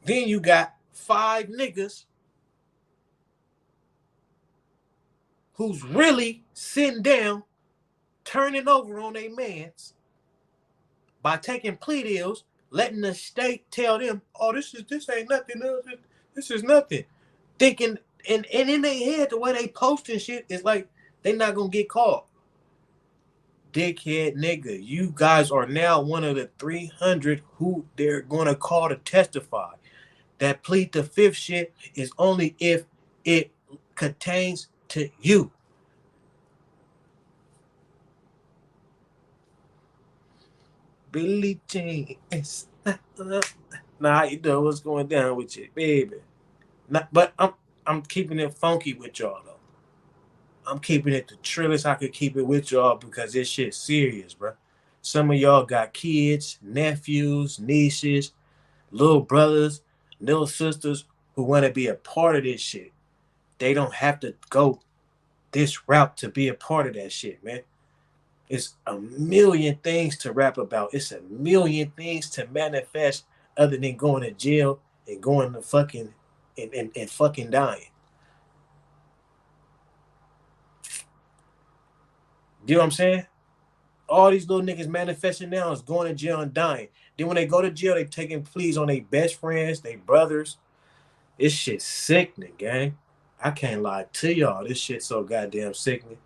Then you got 5 niggas who's really sitting down, turning over on their mans by taking plea deals, letting the state tell them, oh, this ain't nothing. This is nothing. Thinking, and in their head, the way they posting shit is like they not gonna get caught. Dickhead nigga, you guys are now one of the 300 who they're gonna call to testify. That plead the fifth shit is only if it pertains to you. Billy Jean. Nah, how you doing? What's going down with you, baby? But I'm keeping it funky with y'all though. I'm keeping it the trillest I could keep it with y'all because this shit's serious, bro. Some of y'all got kids, nephews, nieces, little brothers, little sisters who want to be a part of this shit. They don't have to go this route to be a part of that shit, man. It's a million things to rap about. It's a million things to manifest other than going to jail and going to fucking and fucking dying. You know what I'm saying? All these little niggas manifesting now is going to jail and dying. Then when they go to jail, they taking pleas on their best friends, their brothers. This shit's sickening, gang. I can't lie to y'all. This shit's so goddamn sickening.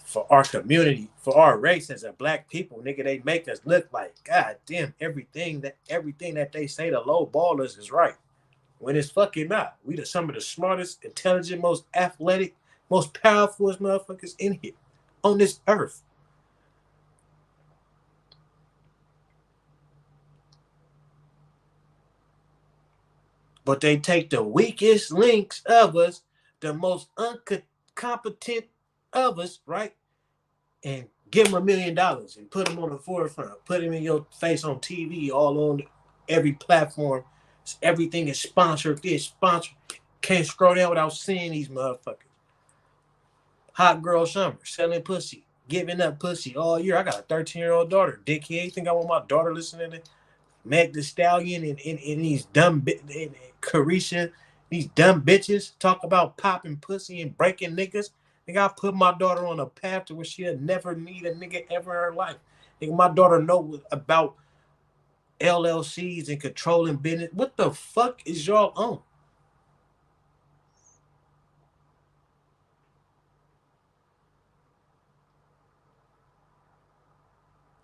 For our community, for our race as a black people, nigga, they make us look like goddamn everything that they say the low ballers is right. When it's fucking not. We some of the smartest, intelligent, most athletic, most powerful motherfuckers in here on this earth. But they take the weakest links of us, the most incompetent of us, right? And give them $1 million and put them on the forefront. Put them in your face on TV, all on every platform. Everything is sponsored. This sponsored. Can't scroll down without seeing these motherfuckers. Hot girl summer, selling pussy, giving up pussy all year. I got a 13-year-old daughter. Dickhead, you think I want my daughter listening to Meg the Stallion and these dumb and Carisha, these dumb bitches talk about popping pussy and breaking niggas? Nigga, I put my daughter on a path to where she'll never need a nigga ever in her life. Nigga, my daughter know about LLCs and controlling business. What the fuck is y'all on?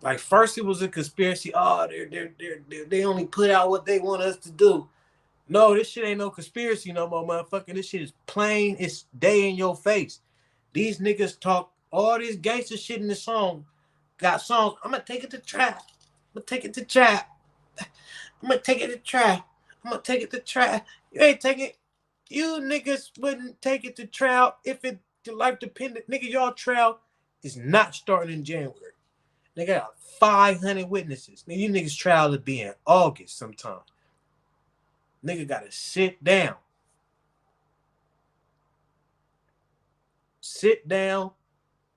Like first it was a conspiracy. Oh, they only put out what they want us to do. No, this shit ain't no conspiracy no more, motherfucker. This shit is plain. It's day in your face. These niggas talk all this gangster shit in the song. Got songs. I'm gonna take it to trap. I'm gonna take it to trap. I'm gonna take it to trap. I'm gonna take it to trap. You ain't taking it. You niggas wouldn't take it to trial if it life dependent. Nigga, y'all trial is not starting in January. They got 500 witnesses. Nigga, you niggas trial to be in August sometime. Nigga gotta sit down. Sit down.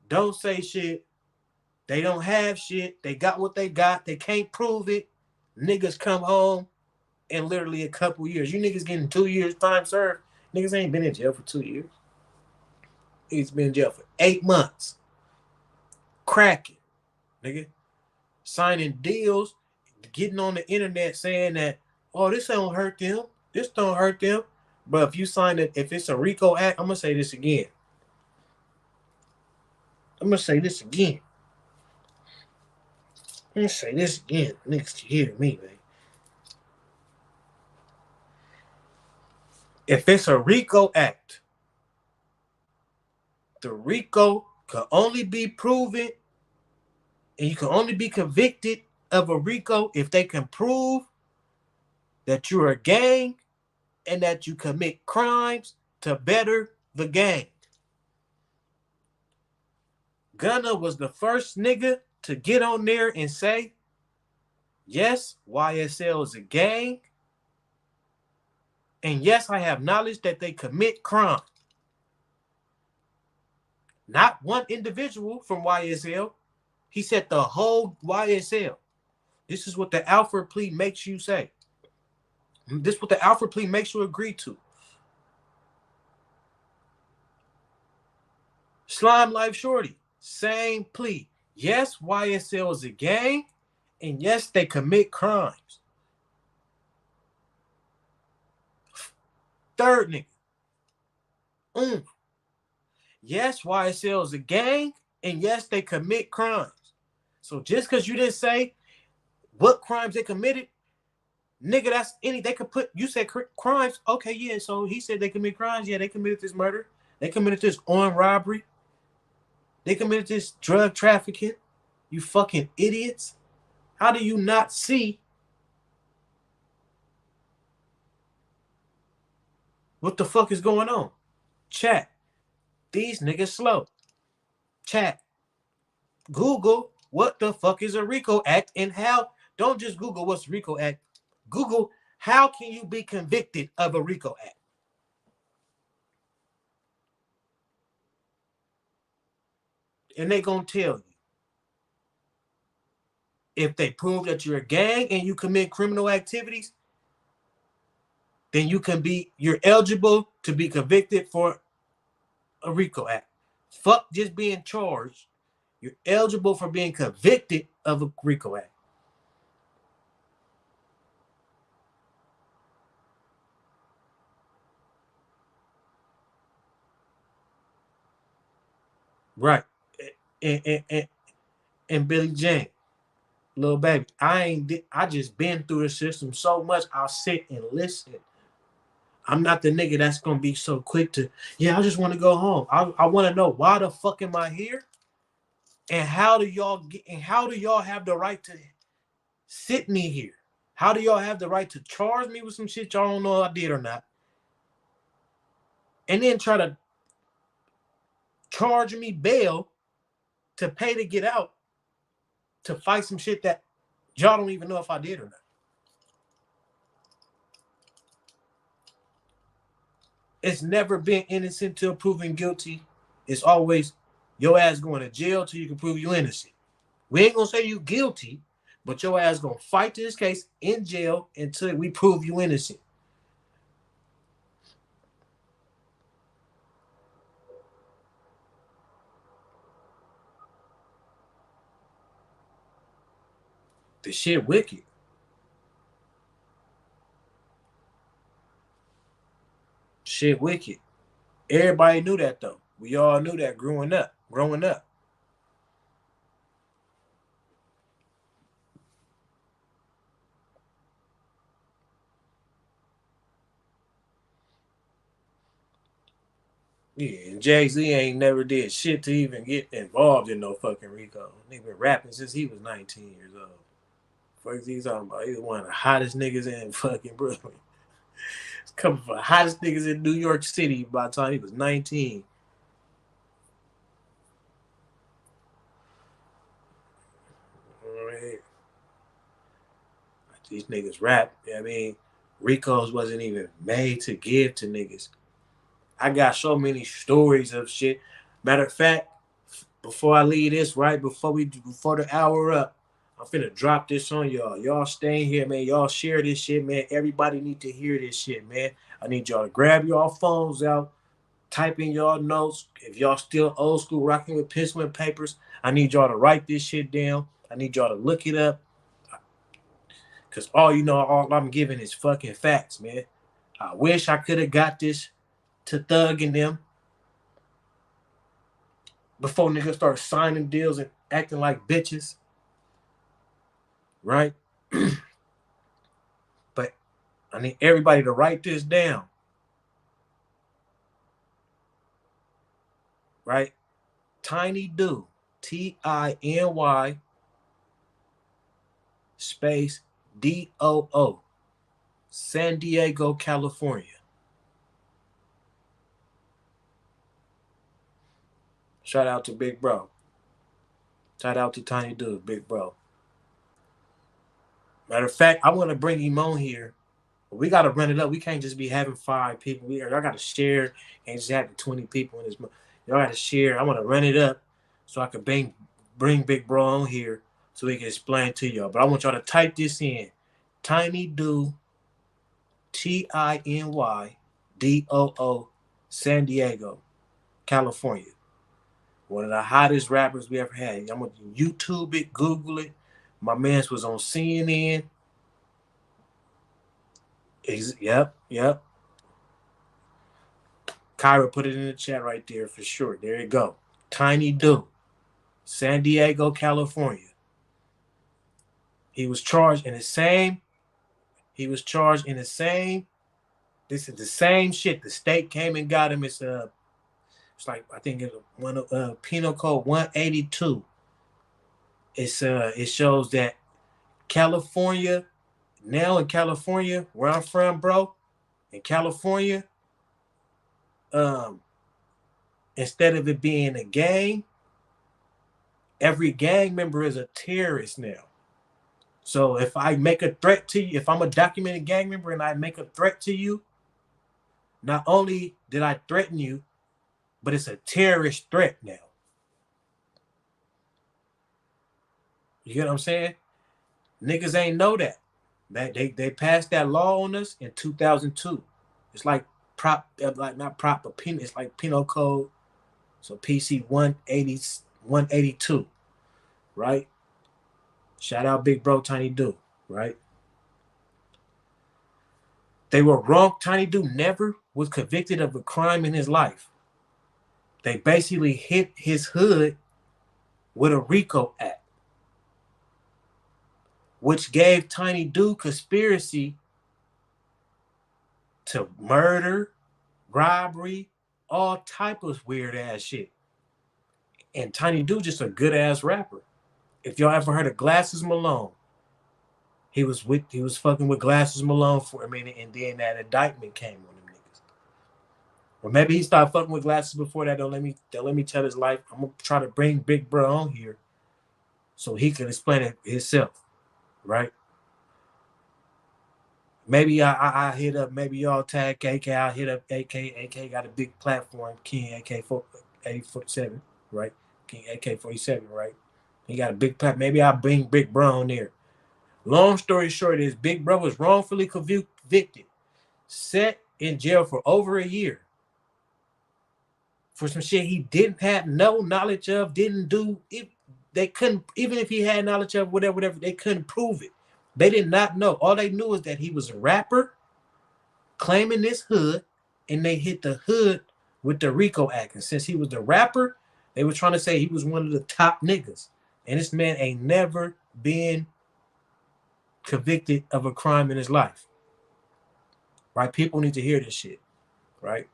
Don't say shit. They don't have shit. They got what they got. They can't prove it. Niggas come home in literally a couple years. You niggas getting 2 years time served. Niggas ain't been in jail for 2 years. Niggas been in jail for 8 months. Cracking, nigga. Signing deals, getting on the internet saying that, oh, this don't hurt them. This don't hurt them. But if you sign it, if it's a RICO Act, I'm going to say this again. Niggas can hear me, man. If it's a RICO Act, the RICO can only be proven and you can only be convicted of a RICO if they can prove that you're a gang and that you commit crimes to better the gang. Gunna was the first nigga to get on there and say, yes, YSL is a gang. And yes, I have knowledge that they commit crime. Not one individual from YSL. He said the whole YSL. This is what the Alfred plea makes you say. This is what the Alfred plea makes you agree to. Slime Life Shorty, same plea. Yes, YSL is a gang, and yes, they commit crimes. Third nigga. Yes, YSL is a gang, and yes, they commit crimes. So just because you didn't say what crimes they committed, nigga, that's any, they could put, you said crimes, okay, yeah, so he said they commit crimes, yeah, they committed this murder, they committed this armed robbery, they committed this drug trafficking, you fucking idiots. How do you not see what the fuck is going on? Chat, these niggas slow. Chat, Google what the fuck is a RICO Act and how. Don't just Google what's RICO Act. Google how can you be convicted of a RICO Act. And they gonna tell you if they prove that you're a gang and you commit criminal activities, then you're eligible to be convicted for a RICO Act. Fuck just being charged. You're eligible for being convicted of a RICO Act. Right. And Billy Jane, little baby, I just been through the system so much. I'll sit and listen. I'm not the nigga that's gonna be so quick to, yeah, I just want to go home. I want to know why the fuck am I here? And how do y'all have the right to sit me here? How do y'all have the right to charge me with some shit y'all don't know I did or not? And then try to charge me bail to pay to get out to fight some shit that y'all don't even know if I did or not. It's never been innocent till proven guilty. It's always your ass going to jail till you can prove you innocent. We ain't gonna say you guilty, but your ass gonna fight this case in jail until we prove you innocent. The shit wicked. Shit wicked. Everybody knew that though. We all knew that growing up. Yeah, and Jay-Z ain't never did shit to even get involved in no fucking RICO. Nigga been rapping since he was 19 years old. Fuck he talking about? He was one of the hottest niggas in fucking Brooklyn. He's coming from the hottest niggas in New York City by the time he was 19. Right. These niggas rap. I mean, RICO's wasn't even made to give to niggas. I got so many stories of shit. Matter of fact, before I leave this, right before the hour up, I'm finna drop this on y'all. Y'all staying here, man. Y'all share this shit, man. Everybody need to hear this shit, man. I need y'all to grab y'all phones out, type in y'all notes. If y'all still old school rocking with pencil and papers, I need y'all to write this shit down. I need y'all to look it up. Cause all I'm giving is fucking facts, man. I wish I could have got this to Thug and them before niggas start signing deals and acting like bitches, right? But I need everybody to write this down, right? Tiny Do, Tiny space Doo, San Diego, California. Shout out to Big Bro. Shout out to Tiny Do, Big Bro. Matter of fact, I want to bring him on here. We got to run it up. We can't just be having 5 people. Y'all got to share and just have 20 people in this. Y'all got to share. I want to run it up so I can bring Big Bro on here so he can explain to y'all. But I want y'all to type this in. Tiny Do, TinyDoo, San Diego, California. One of the hottest rappers we ever had. I'm going to YouTube it, Google it. My man's was on CNN. Yep. Kyra put it in the chat right there for sure. There you go. Tiny Do, San Diego, California. He was charged in the same. He was charged in the same. This is the same shit. The state came and got him. It's like I think it's Penal Code 182. It shows that California in California where I'm from, bro. In California, um, instead of it being a gang, Every gang member is a terrorist now. So if I make a threat to you, if I'm a documented gang member and I make a threat to you, not only did I threaten you, but it's a terrorist threat now. You get what I'm saying? Niggas ain't know that. They passed that law on us in 2002. It's like not prop, but penal. It's like penal code. So PC 182, right? Shout out Big Bro Tiny Do, right? They were wrong. Tiny Do never was convicted of a crime in his life. They basically hit his hood with a RICO Act, which gave Tiny Do conspiracy to murder, robbery, all type of weird ass shit. And Tiny Do just a good ass rapper. If y'all ever heard of Glasses Malone, he was fucking with Glasses Malone for a minute, and then that indictment came on him niggas. Or maybe he started fucking with Glasses before that. Don't let me tell his life. I'm gonna try to bring Big Bro on here so he can explain it himself, right? Maybe I hit up, maybe y'all tag AK. I'll hit up AK. AK got a big platform, King AK 47, right? King AK 47, right? He got a big platform. Maybe I'll bring Big Bro on there. Long story short is Big Bro was wrongfully convicted, set in jail for over a year for some shit he didn't have no knowledge of, didn't do. They couldn't, even if he had knowledge of whatever, they couldn't prove it. They did not know. All they knew is that he was a rapper claiming this hood, and they hit the hood with the RICO Act. And since he was the rapper, they were trying to say he was one of the top niggas. And this man ain't never been convicted of a crime in his life. Right? People need to hear this shit. Right?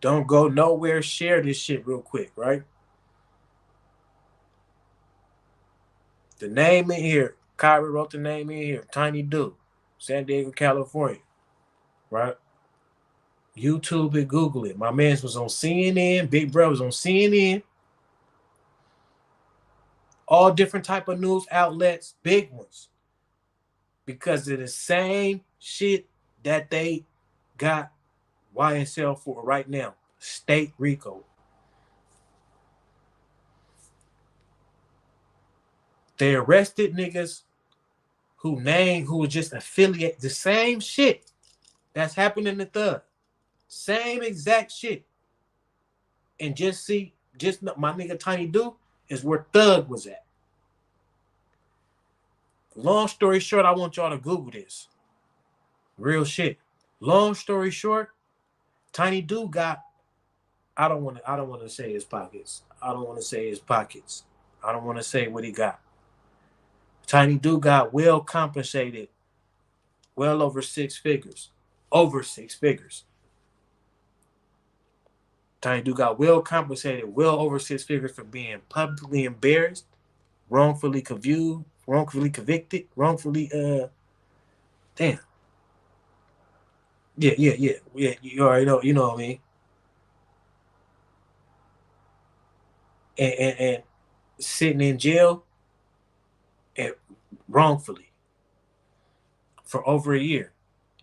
Don't go nowhere. Share this shit real quick. Right? The name in here, Kyrie wrote the name in here, Tiny Do, San Diego, California, right? YouTube it, Google it. My man was on CNN, Big Bro was on CNN, all different type of news outlets, big ones, because of the same shit that they got YSL for right now, state RICO. They arrested niggas who was just affiliate, the same shit that's happening to Thug. Same exact shit. And just my nigga Tiny Do is where Thug was at. Long story short, I want y'all to Google this. Real shit. Long story short, Tiny Do got, I don't want to say his pockets. I don't want to say his pockets. I don't want to say what he got. Tiny Do got well compensated, well over 6 figures. Over 6 figures. Tiny Do got well compensated, well over 6 figures for being publicly embarrassed, wrongfully convicted, wrongfully damn. Yeah. You already know, you know what I mean. And sitting in jail and wrongfully for over a year.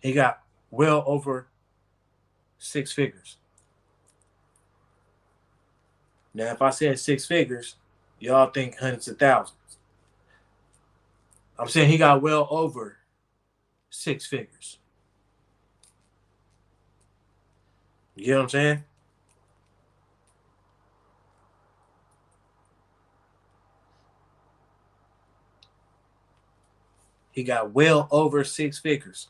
He got well over 6 figures. Now, if I said 6 figures, y'all think hundreds of thousands. I'm saying he got well over 6 figures. You know what I'm saying? He got well over 6 figures.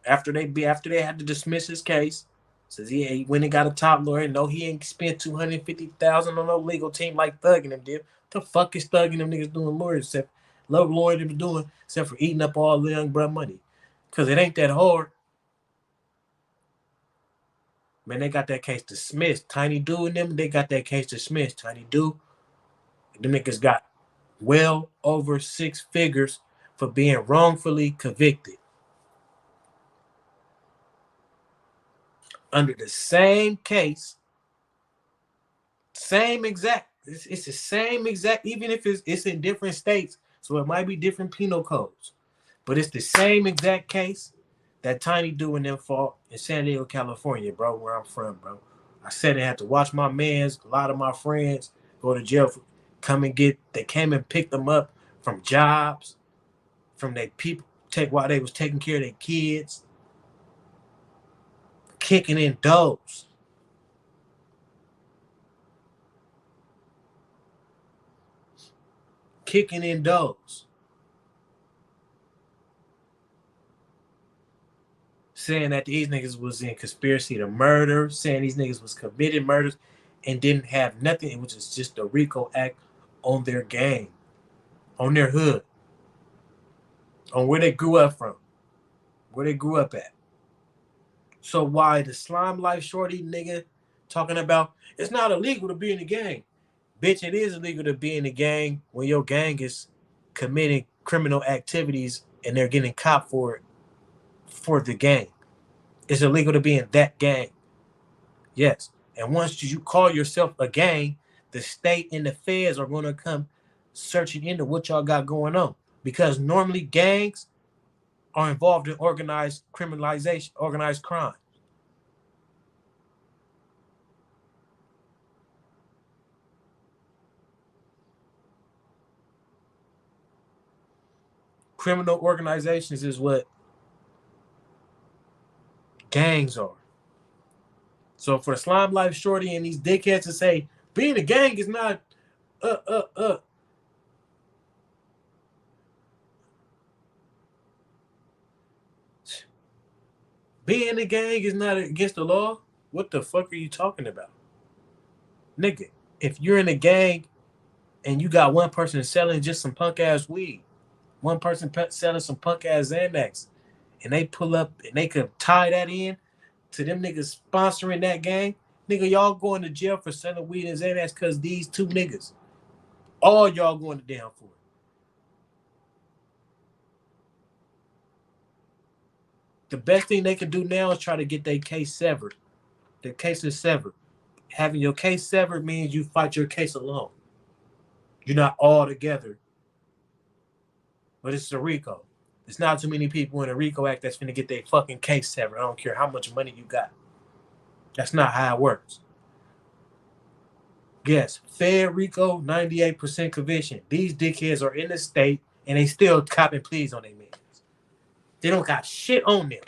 After they had to dismiss his case, says he went and got a top lawyer. No, he ain't spent $250,000 on no legal team like Thug and them did. What the fuck is Thug and them niggas doing lawyers except lawyer them doing except for eating up all the young bruh money? Cause it ain't that hard. Man, they got that case dismissed. Tiny Do and them, they got that case dismissed. Tiny Do, them niggas got well over 6 figures for being wrongfully convicted. Under the same case, Same exact. It's the same exact, even if it's in different states. So it might be different penal codes. But it's the same exact case that Tiny doing them fought in San Diego, California, bro, where I'm from, bro. I said I had to watch my mans, a lot of my friends go to jail, they came and picked them up from jobs, from their people, while they was taking care of their kids, kicking in doors. Kicking in doors. Saying that these niggas was in conspiracy to murder, saying these niggas was committing murders and didn't have nothing, which is just a RICO act on their gang, on their hood, on where they grew up from, where they grew up at. So why the slime life shorty nigga talking about it's not illegal to be in the gang? Bitch, it is illegal to be in the gang when your gang is committing criminal activities and they're getting caught for it for the gang. It's illegal to be in that gang. Yes. And once you call yourself a gang, the state and the feds are going to come searching into what y'all got going on. Because normally gangs are involved in organized criminalization, organized crime. Criminal organizations is what gangs are. So for the slime life shorty and these dickheads to say being a gang is not being a gang is not against the law. What the fuck are you talking about? Nigga, if you're in a gang and you got one person selling just some punk ass weed, one person selling some punk ass Xanax, and they pull up and they could tie that in to them niggas sponsoring that gang, nigga, y'all going to jail for selling weed and Xanax because these two niggas, all y'all going to down for it. The best thing they can do now is try to get their case severed. The case is severed. Having your case severed means you fight your case alone. You're not all together. But it's a RICO. It's not too many people in a RICO Act that's finna get their fucking case severed. I don't care how much money you got. That's not how it works. Yes, fair RICO, 98% conviction. These dickheads are in the state and they still copping pleas on their men. They don't got shit on them.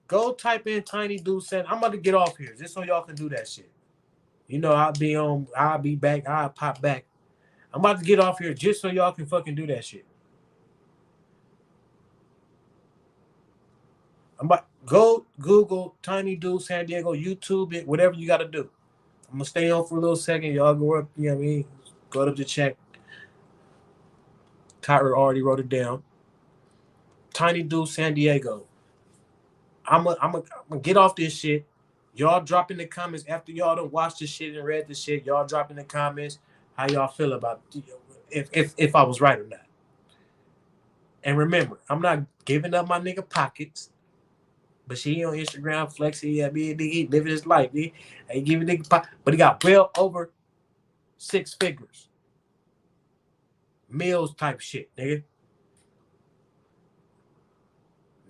Go type in Tiny Dude said, I'm about to get off here just so y'all can do that shit. You know, I'll be back, I'll pop back. I'm about to get off here just so y'all can fucking do that shit. I'm about go Google Tiny Dude San Diego, YouTube it, whatever you gotta do. I'm gonna stay on for a little second. Y'all go up, you know what I mean? Go up to check. Tyler already wrote it down. Tiny Dude San Diego. I'm gonna get off this shit. Y'all drop in the comments after y'all done watched this shit and read this shit. Y'all drop in the comments how y'all feel about if I was right or not. And remember, I'm not giving up my nigga pockets. But she on Instagram flexing, yeah, he living his life. He ain't giving nigga pockets, but he got well over 6 figures. Meals type shit, nigga.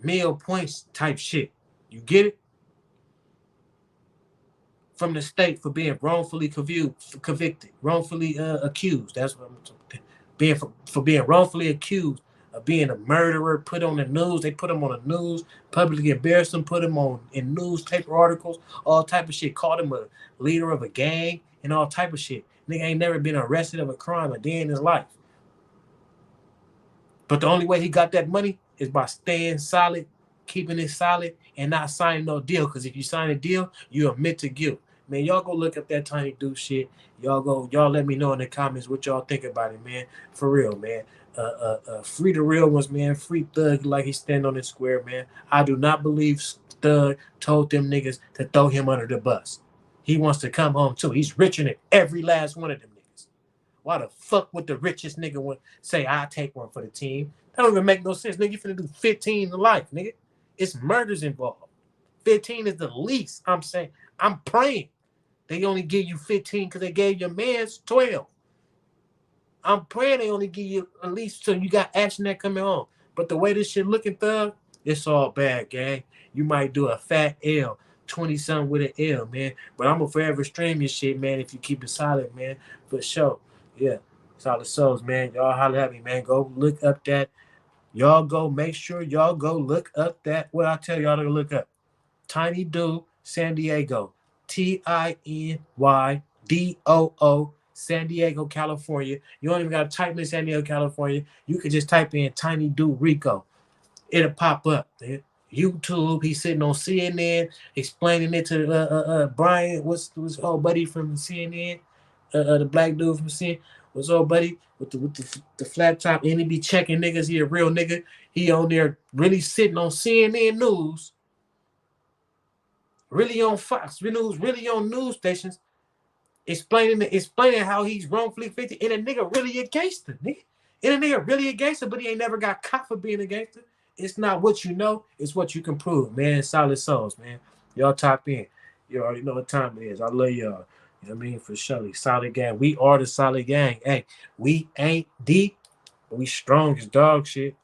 Meal points type shit. You get it? From the state for being wrongfully convicted, wrongfully accused. That's what I'm talking. For being wrongfully accused of being a murderer, put on the news. They put him on the news, publicly embarrassed him, put him on in newspaper articles, all type of shit. Called him a leader of a gang and all type of shit. Nigga ain't never been arrested of a crime a day in his life. But the only way he got that money is by staying solid, keeping it solid, and not signing no deal. Because if you sign a deal, you admit to guilt. Man, y'all go look up that Tiny Dude shit. Y'all let me know in the comments what y'all think about it, man. For real, man. Free the real ones, man. Free Thug like he stand on the square, man. I do not believe Thug told them niggas to throw him under the bus. He wants to come home too. He's richer than every last one of them niggas. Why the fuck would the richest nigga want say I take one for the team? That don't even make no sense, nigga. You finna do 15 in life, nigga. It's murders involved. 15 is the least. I'm saying. I'm praying. They only give you 15 because they gave your man's 12. I'm praying they only give you at least so you got action that coming on. But the way this shit looking, Thug, it's all bad, gang. You might do a fat L, 20-something with an L, man. But I'm going to forever stream your shit, man, if you keep it solid, man. For sure. Yeah. Solid Souls, man. Y'all holler at me, man. Go look up that. Y'all go make sure y'all go look up that. What I tell y'all to look up. Tiny Do San Diego. TinyDoo San Diego, California. You don't even got to type in San Diego, California. You can just type in Tiny Do Rico. It'll pop up. Man. YouTube. He's sitting on CNN explaining it to Brian. What's his old buddy from CNN? The black dude from CNN. What's old buddy with the flat top? And he be checking niggas. He a real nigga. He on there really sitting on CNN News. Really on Fox News, really on news stations, explaining how he's wrongfully convicted, and a nigga really a gangster, nigga. And a nigga really a gangster, but he ain't never got caught for being a gangster. It's not what you know, it's what you can prove, man. Solid Souls, man. Y'all top in. You already know what time it is. I love y'all. You know what I mean? For sure. Solid gang. We are the solid gang. Hey, we ain't deep, but we strong as dog shit.